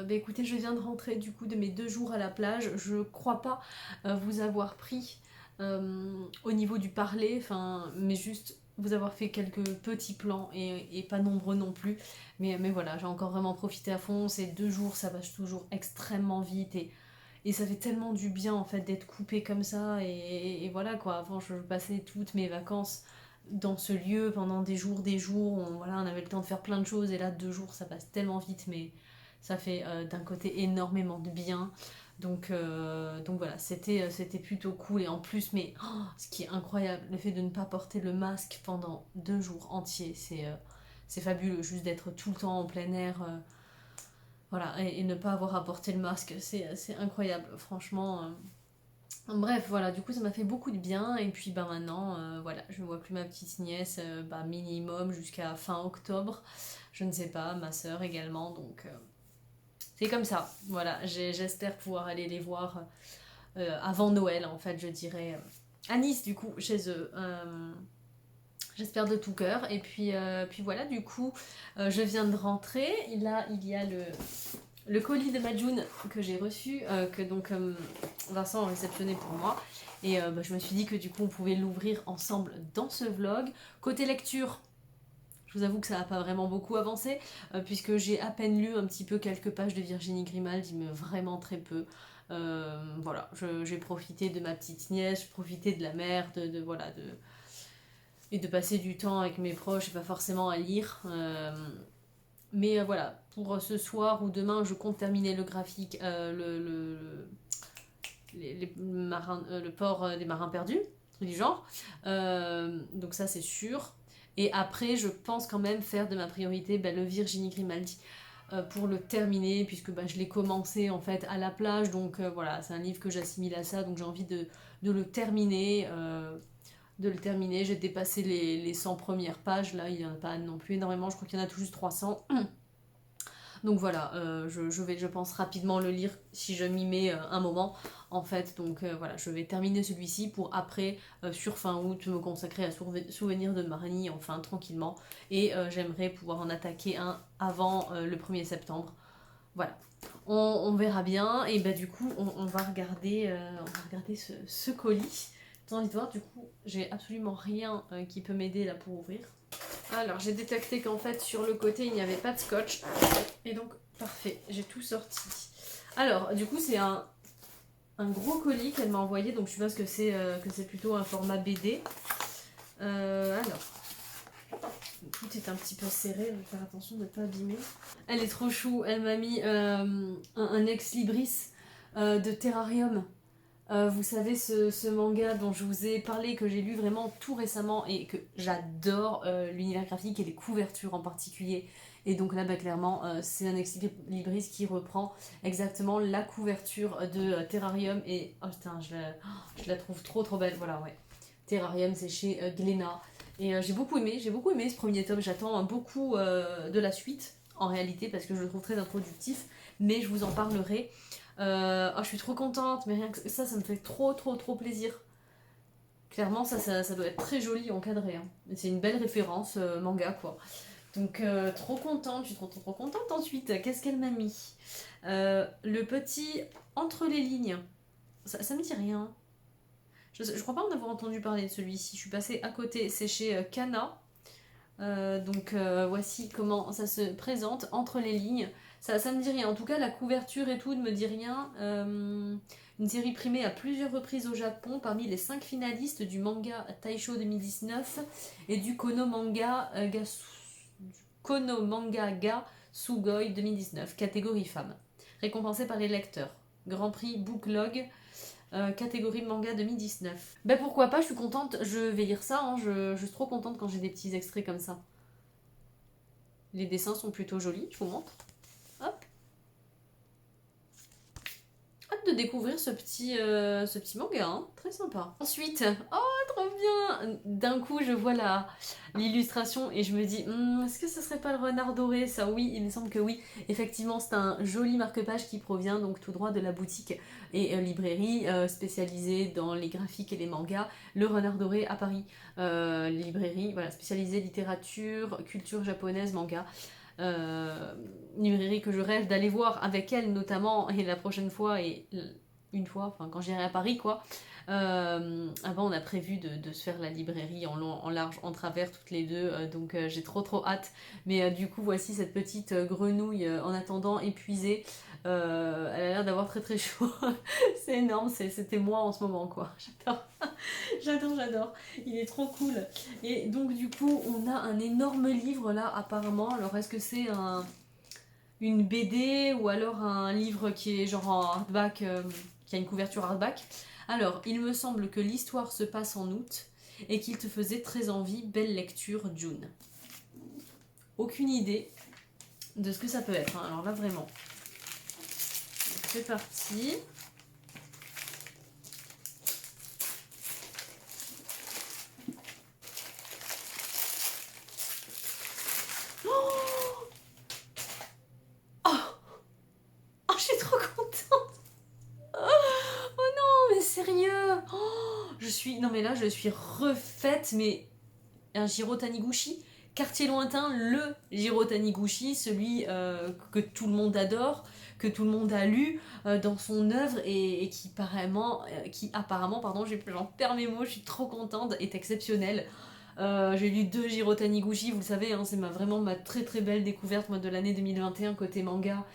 écoutez, je viens de rentrer du coup de mes 2 jours à la plage. Je crois pas vous avoir pris au niveau du parler, mais juste vous avoir fait quelques petits plans et pas nombreux non plus. Mais voilà, j'ai encore vraiment profité à fond. Ces 2 jours, ça passe toujours extrêmement vite et ça fait tellement du bien en fait d'être coupé comme ça. Et voilà quoi, avant je passais toutes mes vacances dans ce lieu pendant des jours. Voilà, on avait le temps de faire plein de choses et là 2 jours ça passe tellement vite, mais ça fait d'un côté énormément de bien. Donc voilà, c'était plutôt cool. Et en plus, mais ce qui est incroyable, le fait de ne pas porter le masque pendant 2 jours entiers, c'est fabuleux. Juste d'être tout le temps en plein air, voilà, et ne pas avoir à porter le masque, c'est incroyable, franchement. Bref, voilà, du coup ça m'a fait beaucoup de bien. Et puis maintenant, voilà, je ne vois plus ma petite nièce, minimum jusqu'à fin octobre. Je ne sais pas, ma soeur également, donc... c'est comme ça, voilà, j'espère pouvoir aller les voir avant Noël, en fait, je dirais, à Nice, du coup, chez eux. J'espère de tout cœur. Et puis voilà, du coup, je viens de rentrer. Là, il y a le colis de Majoun que j'ai reçu, que donc Vincent a réceptionné pour moi. Et je me suis dit que du coup, on pouvait l'ouvrir ensemble dans ce vlog. Côté lecture, je vous avoue que ça n'a pas vraiment beaucoup avancé, puisque j'ai à peine lu un petit peu quelques pages de Virginie Grimaldi, mais vraiment très peu. Voilà, j'ai profité de ma petite nièce, j'ai profité de la mère, et de passer du temps avec mes proches, et pas forcément à lire. Mais voilà, pour ce soir ou demain, je compte terminer le graphique, le port des marins perdus, truc du genre. Donc ça, c'est sûr. Et après, je pense quand même faire de ma priorité le Virginie Grimaldi pour le terminer, puisque je l'ai commencé en fait à la plage, donc voilà, c'est un livre que j'assimile à ça, donc j'ai envie de le terminer. J'ai dépassé les 100 premières pages, là il n'y en a pas non plus énormément, je crois qu'il y en a tout juste 300. Donc voilà, je vais, je pense, rapidement le lire si je m'y mets un moment, en fait. Donc voilà, je vais terminer celui-ci pour après, sur fin août, me consacrer à Souvenir de Marnie, enfin, tranquillement. Et j'aimerais pouvoir en attaquer un avant le 1er septembre. Voilà. On verra bien. Et du coup, on va regarder, ce colis. J'ai envie de voir, du coup, j'ai absolument rien qui peut m'aider là pour ouvrir. Alors j'ai détecté qu'en fait sur le côté il n'y avait pas de scotch et donc parfait, j'ai tout sorti. Alors du coup c'est un gros colis qu'elle m'a envoyé, donc je suppose que c'est plutôt un format BD. Alors tout est un petit peu serré, je vais faire attention de ne pas abîmer. Elle est trop chou, elle m'a mis un ex-libris de Terrarium. Vous savez, ce manga dont je vous ai parlé, que j'ai lu vraiment tout récemment et que j'adore, l'univers graphique et les couvertures en particulier. Et donc là, clairement, c'est un ex-libris qui reprend exactement la couverture de Terrarium. Et oh putain, je la trouve trop trop belle. Voilà, ouais. Terrarium, c'est chez Glénat. Et j'ai beaucoup aimé ce premier tome. J'attends beaucoup de la suite, en réalité, parce que je le trouve très introductif. Mais je vous en parlerai. Je suis trop contente, mais rien que ça me fait trop plaisir. Clairement, ça doit être très joli encadré. Hein. C'est une belle référence manga, quoi. Donc, trop contente, je suis trop contente. Ensuite, qu'est-ce qu'elle m'a mis? Le petit Entre les lignes. Ça me dit rien. Je crois pas en avoir entendu parler de celui-ci. Je suis passée à côté. C'est chez Kana. Donc, voici comment ça se présente. Entre les lignes. Ça me dit rien. En tout cas, la couverture et tout ne me dit rien. Une série primée à plusieurs reprises au Japon parmi les 5 finalistes du manga Taisho 2019 et du Kono Manga Ga Sugoi 2019, catégorie femmes. Récompensée par les lecteurs. Grand prix Booklog, catégorie manga 2019. Pourquoi pas, je suis contente, je vais lire ça. Hein, je suis trop contente quand j'ai des petits extraits comme ça. Les dessins sont plutôt jolis, je vous montre. Hop. hâte de découvrir ce petit manga, hein. Très sympa. Ensuite, oh trop bien, d'un coup je vois l'illustration et je me dis, est-ce que ce serait pas le renard doré ça? Oui, il me semble que oui. Effectivement, c'est un joli marque-page qui provient donc tout droit de la boutique et librairie spécialisée dans les graphiques et les mangas, le renard doré à Paris. Librairie voilà, spécialisée littérature, culture japonaise, manga. Librairie que je rêve d'aller voir avec elle notamment et la prochaine fois et une fois, enfin quand j'irai à Paris quoi. Avant on a prévu de se faire la librairie en long, en large, en travers toutes les deux, donc j'ai trop hâte. Mais du coup voici cette petite grenouille en attendant épuisée. Elle a l'air d'avoir très chaud. C'est énorme, c'était moi en ce moment quoi. J'adore. J'adore. Il est trop cool. Et donc du coup, on a un énorme livre là apparemment. Alors est-ce que c'est une BD ou alors un livre qui est genre en hardback, qui a une couverture hardback? Alors, il me semble que l'histoire se passe en août et qu'il te faisait très envie. Belle lecture, June. Aucune idée de ce que ça peut être, hein. Alors là vraiment. C'est parti. Je suis trop contente. Oh non, mais sérieux. Je suis... Non mais là, je suis refaite, mais... Un Jiro Taniguchi, Quartier lointain, le Jiro Taniguchi, celui que tout le monde adore, que tout le monde a lu dans son œuvre et qui apparemment, pardon, j'en perds mes mots, je suis trop contente, est exceptionnel. J'ai lu 2 Jiro Taniguchi, vous le savez, hein, c'est vraiment ma très belle découverte moi, de l'année 2021 côté manga.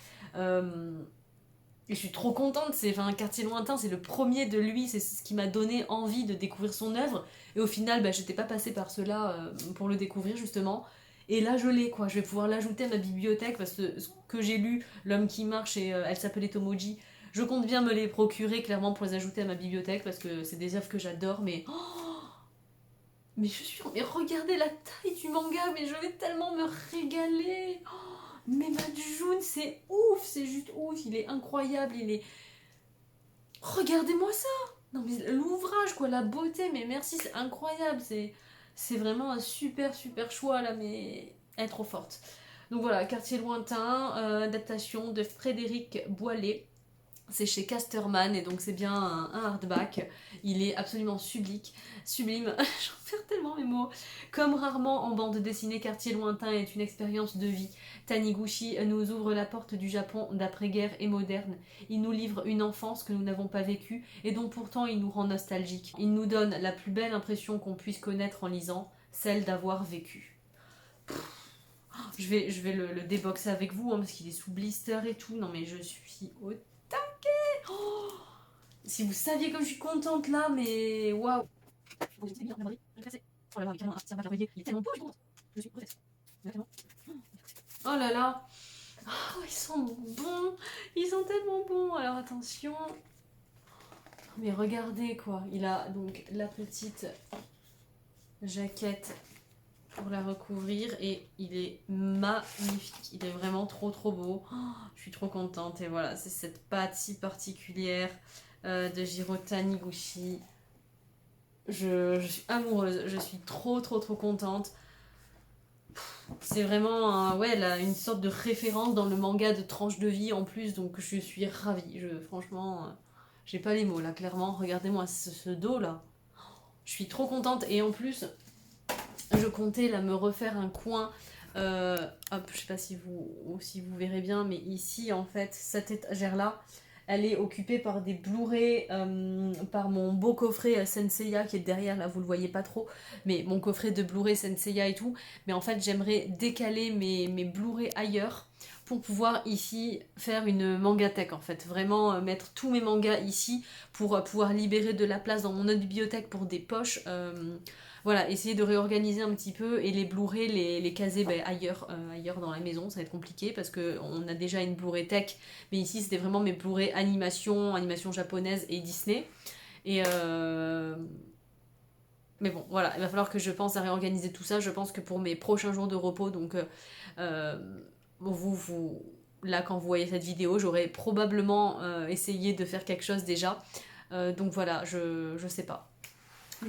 Et je suis trop contente, un Quartier lointain, c'est le premier de lui, c'est ce qui m'a donné envie de découvrir son œuvre. Et au final, j'étais pas passée par cela pour le découvrir justement. Et là, je l'ai quoi, je vais pouvoir l'ajouter à ma bibliothèque parce que ce que j'ai lu, L'homme qui marche et Elle s'appelait Tomoji, je compte bien me les procurer clairement pour les ajouter à ma bibliothèque parce que c'est des œuvres que j'adore. Mais mais regardez la taille du manga, mais je vais tellement me régaler. Mais Majun, c'est ouf, c'est juste ouf, il est incroyable, il est... Regardez-moi ça. Non mais l'ouvrage quoi, la beauté, mais merci, c'est incroyable, c'est vraiment un super choix là, mais elle est trop forte. Donc voilà, Quartier lointain, adaptation de Frédéric Boilet. C'est chez Casterman et donc c'est bien un hardback. Il est absolument sublime. J'en perds tellement mes mots. Comme rarement en bande dessinée, Quartier lointain est une expérience de vie. Taniguchi nous ouvre la porte du Japon d'après-guerre et moderne. Il nous livre une enfance que nous n'avons pas vécue et dont pourtant il nous rend nostalgiques. Il nous donne la plus belle impression qu'on puisse connaître en lisant, celle d'avoir vécu. Je vais le déboxer avec vous hein, parce qu'il est sous blister et tout. Non mais je suis au taquet. Oh, si vous saviez comme je suis contente là, mais waouh. Oh là là, il est tellement beau, je suis contente. Oh là là. Oh, ils sont bons. Ils sont tellement bons. Alors attention. Mais regardez quoi. Il a donc la petite jaquette pour la recouvrir et il est magnifique. Il est vraiment trop beau. Oh, je suis trop contente. Et voilà, c'est cette patte si particulière de Jiro Taniguchi. Je suis amoureuse. Je suis trop contente. C'est vraiment une sorte de référence dans le manga de tranche de vie en plus, donc je suis ravie. Franchement, j'ai pas les mots là, clairement. Regardez-moi ce dos là. Je suis trop contente et en plus, je comptais là me refaire un coin. Hop, je sais pas si vous verrez bien, mais ici en fait, cette étagère là, elle est occupée par des Blu-ray, par mon beau coffret Senseiya qui est derrière, là vous le voyez pas trop, mais mon coffret de Blu-ray Senseiya et tout. Mais en fait j'aimerais décaler mes Blu-ray ailleurs pour pouvoir ici faire une mangathèque en fait. Vraiment mettre tous mes mangas ici pour pouvoir libérer de la place dans mon autre bibliothèque pour des poches. Voilà, essayer de réorganiser un petit peu et les Blu-ray, les caser ailleurs dans la maison, ça va être compliqué parce qu'on a déjà une Blu-ray tech, mais ici c'était vraiment mes Blu-ray animation japonaise et Disney. Et mais bon, voilà, il va falloir que je pense à réorganiser tout ça. Je pense que pour mes prochains jours de repos, donc là quand vous voyez cette vidéo, j'aurais probablement essayé de faire quelque chose déjà. Donc voilà, je sais pas.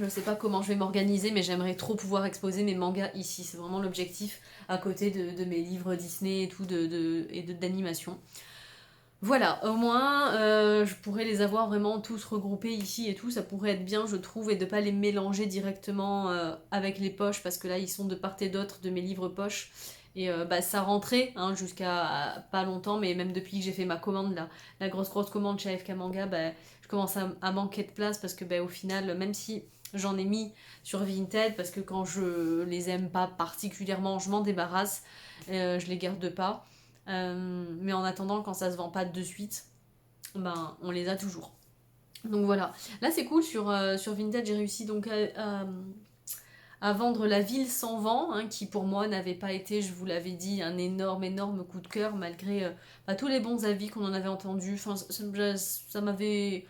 Je sais pas comment je vais m'organiser, mais j'aimerais trop pouvoir exposer mes mangas ici. C'est vraiment l'objectif, à côté de mes livres Disney et tout, d'animation. Voilà, au moins je pourrais les avoir vraiment tous regroupés ici et tout, ça pourrait être bien je trouve, et de pas les mélanger directement avec les poches, parce que là ils sont de part et d'autre de mes livres poches. Et ça rentrait hein, jusqu'à pas longtemps, mais même depuis que j'ai fait ma commande, la grosse commande chez AFK Manga, je commence à manquer de place, parce que au final, même si j'en ai mis sur Vinted, parce que quand je les aime pas particulièrement, je m'en débarrasse, je les garde pas. Mais en attendant, quand ça se vend pas de suite, on les a toujours. Donc voilà. Là c'est cool, sur Vinted j'ai réussi donc à vendre La Ville sans vent, hein, qui pour moi n'avait pas été, je vous l'avais dit, un énorme coup de cœur, malgré tous les bons avis qu'on en avait entendus. Enfin, ça m'avait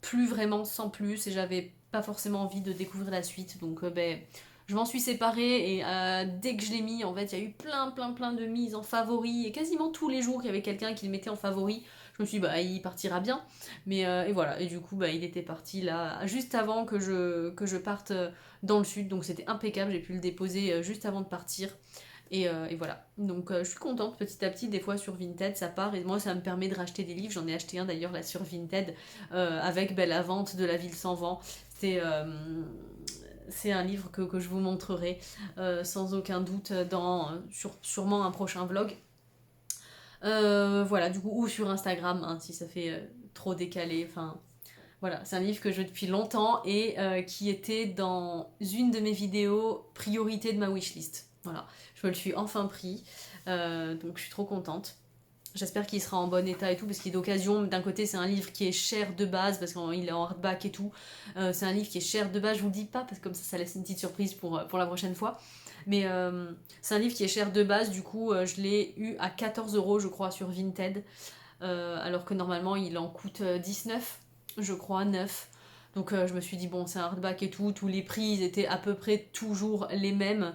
plu vraiment sans plus, et j'avais pas forcément envie de découvrir la suite. Donc je m'en suis séparée, et dès que je l'ai mis, en fait, il y a eu plein de mises en favori, et quasiment tous les jours, il y avait quelqu'un qui le mettait en favori. Je me suis dit, il partira bien. Mais, et voilà, et du coup, il était parti là, juste avant que je parte dans le sud, donc c'était impeccable, j'ai pu le déposer juste avant de partir. Et voilà, donc je suis contente petit à petit, des fois sur Vinted ça part, et moi ça me permet de racheter des livres. J'en ai acheté un d'ailleurs là sur Vinted avec la vente de La Ville sans vent. C'est un livre que je vous montrerai sans aucun doute sur sûrement un prochain vlog. Voilà, du coup, ou sur Instagram, hein, si ça fait trop décalé. Enfin, voilà, c'est un livre que je veux depuis longtemps, et qui était dans une de mes vidéos priorité de ma wishlist. Voilà, je me le suis enfin pris, donc je suis trop contente. J'espère qu'il sera en bon état et tout, parce qu'il est d'occasion. D'un côté, c'est un livre qui est cher de base, parce qu'il est en hardback et tout. C'est un livre qui est cher de base, je vous le dis pas, parce que comme ça laisse une petite surprise pour la prochaine fois. Mais c'est un livre qui est cher de base, du coup, je l'ai eu à 14 € je crois, sur Vinted. Alors que normalement, il en coûte 19, je crois, 9. Donc je me suis dit, bon, c'est un hardback et tout, tous les prix, ils étaient à peu près toujours les mêmes.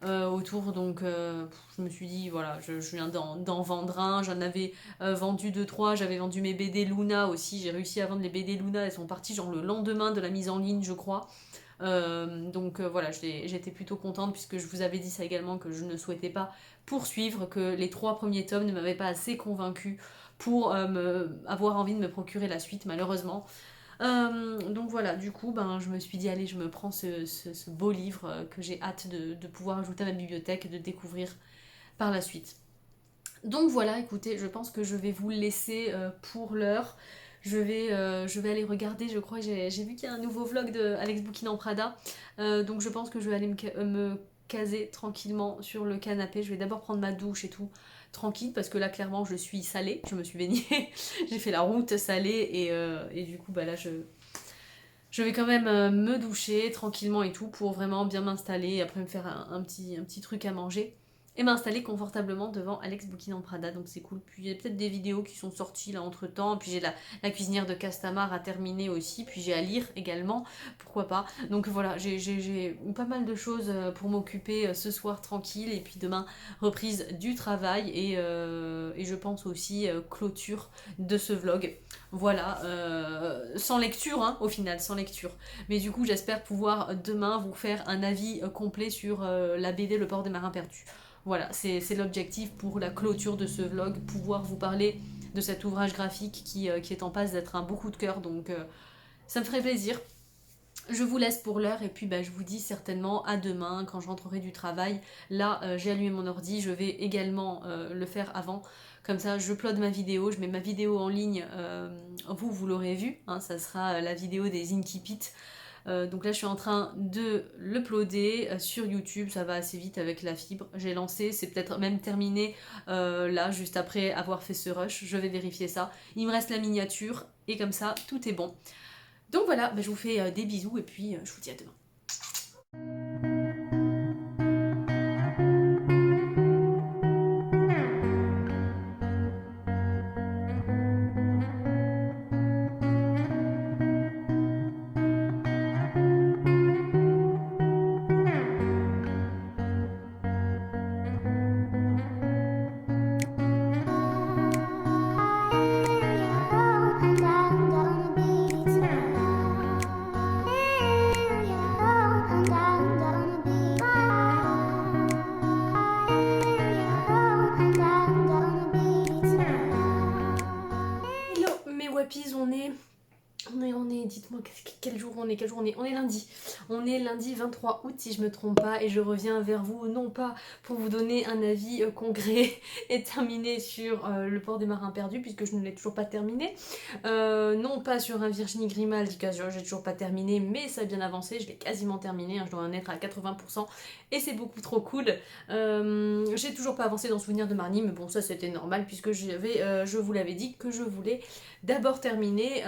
Autour, donc je me suis dit voilà, je viens d'en vendre un, j'en avais vendu 2-3, j'avais vendu mes BD Luna aussi, j'ai réussi à vendre les BD Luna, elles sont parties genre le lendemain de la mise en ligne je crois. Donc voilà, j'étais plutôt contente, puisque je vous avais dit ça également, que je ne souhaitais pas poursuivre, que les 3 premiers tomes ne m'avaient pas assez convaincue pour avoir envie de me procurer la suite, malheureusement. Donc voilà, du coup, je me suis dit, allez, je me prends ce beau livre que j'ai hâte de pouvoir ajouter à ma bibliothèque et de découvrir par la suite. Donc voilà, écoutez, je pense que je vais vous laisser pour l'heure. Je vais aller regarder, je crois, j'ai vu qu'il y a un nouveau vlog de Alex Bouquin en Prada. Donc je pense que je vais aller me caser tranquillement sur le canapé. Je vais d'abord prendre ma douche et tout, tranquille, parce que là clairement je suis salée, je me suis baignée, j'ai fait la route salée, et du coup là je vais quand même me doucher tranquillement et tout, pour vraiment bien m'installer, et après me faire un petit truc à manger, et m'installer confortablement devant Alex Bouquin en Prada, donc c'est cool. Puis il y a peut-être des vidéos qui sont sorties là entre temps, puis j'ai la cuisinière de Castamar à terminer aussi, puis j'ai à lire également, pourquoi pas. Donc voilà, j'ai pas mal de choses pour m'occuper ce soir tranquille, et puis demain reprise du travail, et je pense aussi clôture de ce vlog. Voilà, sans lecture hein, au final, sans lecture. Mais du coup j'espère pouvoir demain vous faire un avis complet sur la BD Le Port des Marins Perdus. Voilà, c'est l'objectif pour la clôture de ce vlog, pouvoir vous parler de cet ouvrage graphique qui est en passe d'être un beau coup de cœur, donc ça me ferait plaisir. Je vous laisse pour l'heure, et puis je vous dis certainement à demain quand je rentrerai du travail. Là, j'ai allumé mon ordi, je vais également le faire avant. Comme ça, je upload ma vidéo, je mets ma vidéo en ligne, vous l'aurez vu, hein, ça sera la vidéo des Inkipit. Donc là je suis en train de l'uploader sur YouTube, ça va assez vite avec la fibre. J'ai lancé, c'est peut-être même terminé là juste après avoir fait ce rush, je vais vérifier ça. Il me reste la miniature, et comme ça tout est bon. Donc voilà, je vous fais des bisous, et puis je vous dis à demain. quel jour on est, on est lundi. On est lundi 23 août si je me trompe pas et je reviens vers vous non pas pour vous donner un avis concret et terminé sur le port des marins perdus puisque je ne l'ai toujours pas terminé. Non pas sur un Virginie Grimaldi car j'ai toujours pas terminé mais ça a bien avancé, je l'ai quasiment terminé, je dois en être à 80% et c'est beaucoup trop cool. J'ai toujours pas avancé dans Souvenir de Marnie mais bon ça c'était normal puisque je vous l'avais dit que je voulais d'abord terminer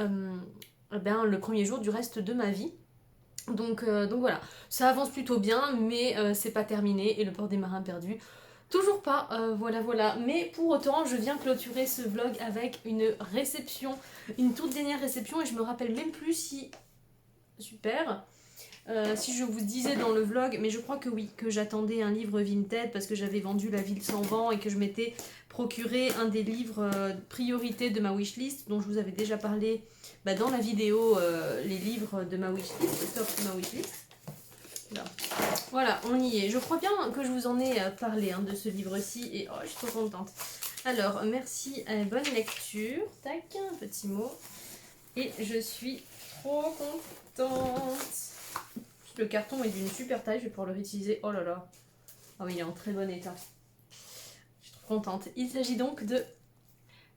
le premier jour du reste de ma vie. Donc voilà, ça avance plutôt bien, mais c'est pas terminé. Et le port des marins perdus, toujours pas. Voilà. Mais pour autant, je viens clôturer ce vlog avec une réception, une toute dernière réception. Et je me rappelle même plus si... Super. Si je vous disais dans le vlog, mais je crois que oui, que j'attendais un livre Vinted parce que j'avais vendu La Ville sans vent et que je m'étais procuré un des livres priorité de ma wishlist dont je vous avais déjà parlé dans la vidéo les livres de ma wishlist, le top de ma wishlist. Voilà, on y est. Je crois bien que je vous en ai parlé de ce livre-ci et je suis trop contente. Alors, merci, bonne lecture. Tac, un petit mot. Et je suis trop contente. Le carton est d'une super taille, je vais pouvoir le réutiliser. Oh là là. Ah oui, il est en très bon état. Je suis trop contente. Il s'agit donc de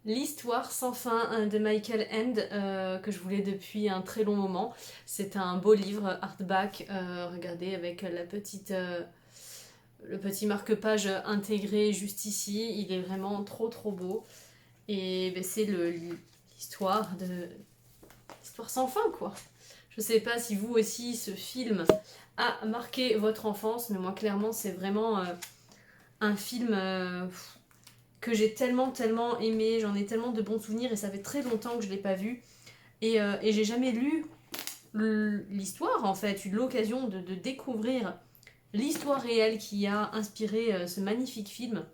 L'Histoire sans fin de Michael Ende, que je voulais depuis un très long moment. C'est un beau livre, hardback, regardez, avec la petite, le petit marque-page intégré juste ici. Il est vraiment trop beau. Et c'est l'histoire sans fin, quoi. Je sais pas si vous aussi, ce film a marqué votre enfance, mais moi, clairement, c'est vraiment un film que j'ai tellement aimé. J'en ai tellement de bons souvenirs et ça fait très longtemps que je l'ai pas vu. Et j'ai jamais lu l'histoire, en fait, eu l'occasion de découvrir l'histoire réelle qui a inspiré ce magnifique film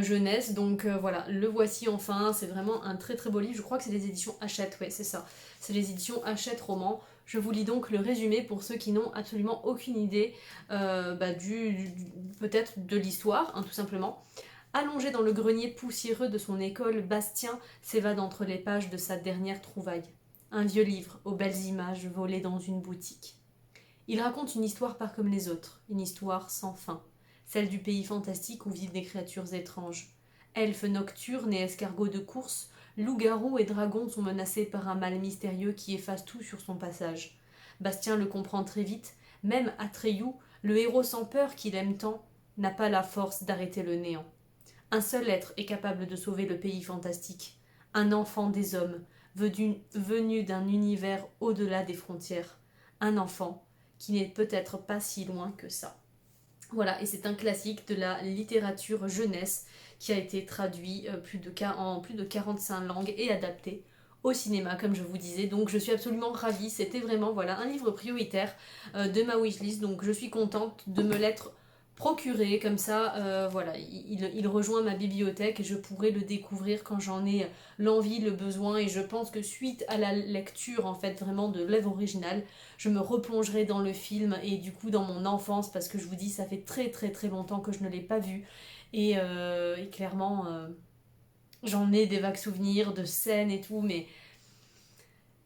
jeunesse. Donc voilà, le voici enfin. C'est vraiment un très beau livre. Je crois que c'est les éditions Hachette, ouais, c'est ça. C'est les éditions Hachette Roman. Je vous lis donc le résumé pour ceux qui n'ont absolument aucune idée peut-être de l'histoire, tout simplement. Allongé dans le grenier poussiéreux de son école, Bastien s'évade entre les pages de sa dernière trouvaille. Un vieux livre, aux belles images, volé dans une boutique. Il raconte une histoire pas comme les autres, une histoire sans fin. Celle du pays fantastique où vivent des créatures étranges. Elfes nocturnes et escargots de course, loups-garous et dragons sont menacés par un mal mystérieux qui efface tout sur son passage. Bastien le comprend très vite, même Atreyu, le héros sans peur qu'il aime tant, n'a pas la force d'arrêter le néant. Un seul être est capable de sauver le pays fantastique, un enfant des hommes, venu d'un univers au-delà des frontières, un enfant qui n'est peut-être pas si loin que ça. Voilà, et c'est un classique de la littérature jeunesse qui a été traduit en plus de 45 langues et adapté au cinéma, comme je vous disais. Donc je suis absolument ravie, c'était vraiment un livre prioritaire de ma wishlist, donc je suis contente de me l'être procuré comme ça. Il rejoint ma bibliothèque et je pourrai le découvrir quand j'en ai l'envie, le besoin, et je pense que suite à la lecture en fait vraiment de l'œuvre originale, je me replongerai dans le film et du coup dans mon enfance, parce que je vous dis ça fait très longtemps que je ne l'ai pas vu et clairement j'en ai des vagues souvenirs de scènes et tout, mais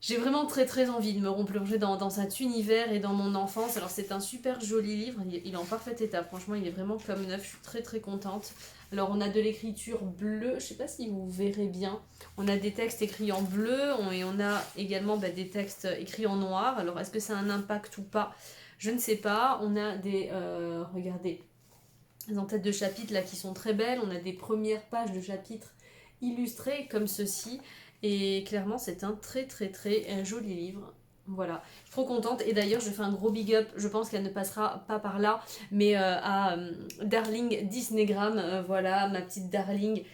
j'ai vraiment très envie de me replonger dans cet univers et dans mon enfance. Alors c'est un super joli livre, il est en parfait état, franchement il est vraiment comme neuf, je suis très contente. Alors on a de l'écriture bleue, je sais pas si vous verrez bien, on a des textes écrits en bleu et on a également des textes écrits en noir. Alors est-ce que ça a un impact ou pas, je ne sais pas. On a des, regardez, des en-têtes de chapitres là qui sont très belles, on a des premières pages de chapitres illustrées comme ceci. Et clairement c'est un très joli livre. Voilà, je suis trop contente. Et d'ailleurs je fais un gros big up, je pense qu'elle ne passera pas par là, mais à Darling Disneygram, voilà, ma petite Darling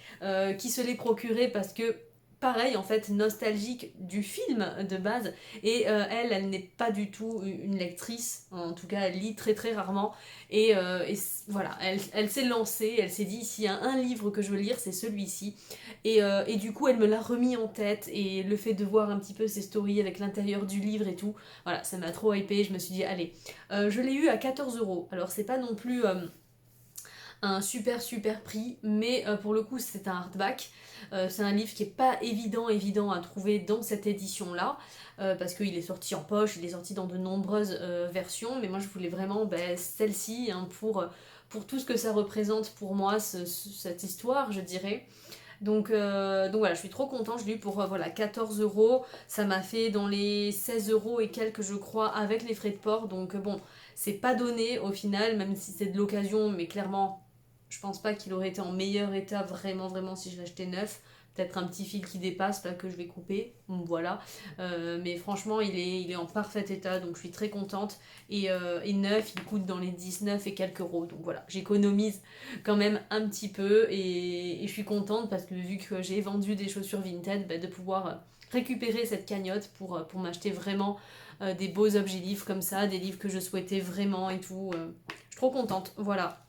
qui se l'est procurée parce que pareil en fait, nostalgique du film de base, et elle n'est pas du tout une lectrice, en tout cas elle lit très rarement, et voilà, elle s'est lancée, elle s'est dit s'il y a un livre que je veux lire c'est celui-ci, et du coup elle me l'a remis en tête, et le fait de voir un petit peu ses stories avec l'intérieur du livre et tout, voilà, ça m'a trop hypé. Je me suis dit allez, je l'ai eu à 14 €, alors c'est pas non plus un super prix, mais pour le coup c'est un hardback. C'est un livre qui est pas évident à trouver dans cette édition là, parce qu'il est sorti en poche, il est sorti dans de nombreuses versions, mais moi je voulais vraiment celle-ci hein, pour tout ce que ça représente pour moi, cette histoire je dirais. Donc voilà, je suis trop contente, je l'ai eu pour voilà, 14 euros, ça m'a fait dans les 16 euros et quelques je crois avec les frais de port, donc bon, c'est pas donné au final, même si c'est de l'occasion, mais clairement je pense pas qu'il aurait été en meilleur état vraiment si je l'achetais neuf. Peut-être un petit fil qui dépasse là que je vais couper, voilà. Mais franchement il est en parfait état, donc je suis très contente. Et neuf, il coûte dans les 19 et quelques euros. Donc voilà, j'économise quand même un petit peu et je suis contente parce que vu que j'ai vendu des chaussures Vinted, de pouvoir récupérer cette cagnotte pour m'acheter vraiment des beaux objets livres comme ça, des livres que je souhaitais vraiment et tout. Je suis trop contente, voilà.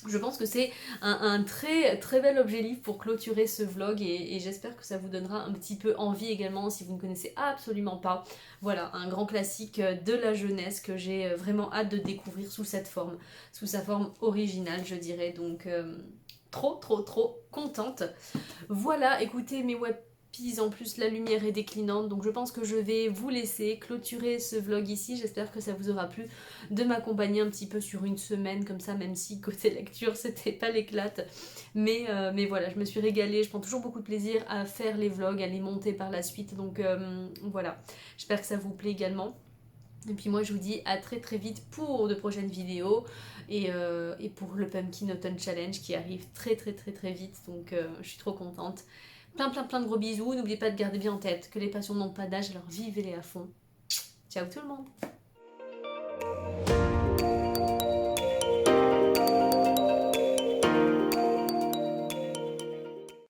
Je pense que c'est un très bel objet livre pour clôturer ce vlog et j'espère que ça vous donnera un petit peu envie également si vous ne connaissez absolument pas. Voilà, un grand classique de la jeunesse que j'ai vraiment hâte de découvrir sous cette forme, sous sa forme originale je dirais, donc trop contente. Voilà, écoutez mes webpies, en plus la lumière est déclinante, donc je pense que je vais vous laisser clôturer ce vlog ici. J'espère que ça vous aura plu de m'accompagner un petit peu sur une semaine comme ça, même si côté lecture c'était pas l'éclate, mais voilà, je me suis régalée, je prends toujours beaucoup de plaisir à faire les vlogs, à les monter par la suite, donc voilà, j'espère que ça vous plaît également. Et puis moi je vous dis à très vite pour de prochaines vidéos et pour le Pumpkin Autumn Challenge qui arrive très vite, donc je suis trop contente. Plein de gros bisous, n'oubliez pas de garder bien en tête que les passions n'ont pas d'âge, alors vivez-les à fond. Ciao tout le monde!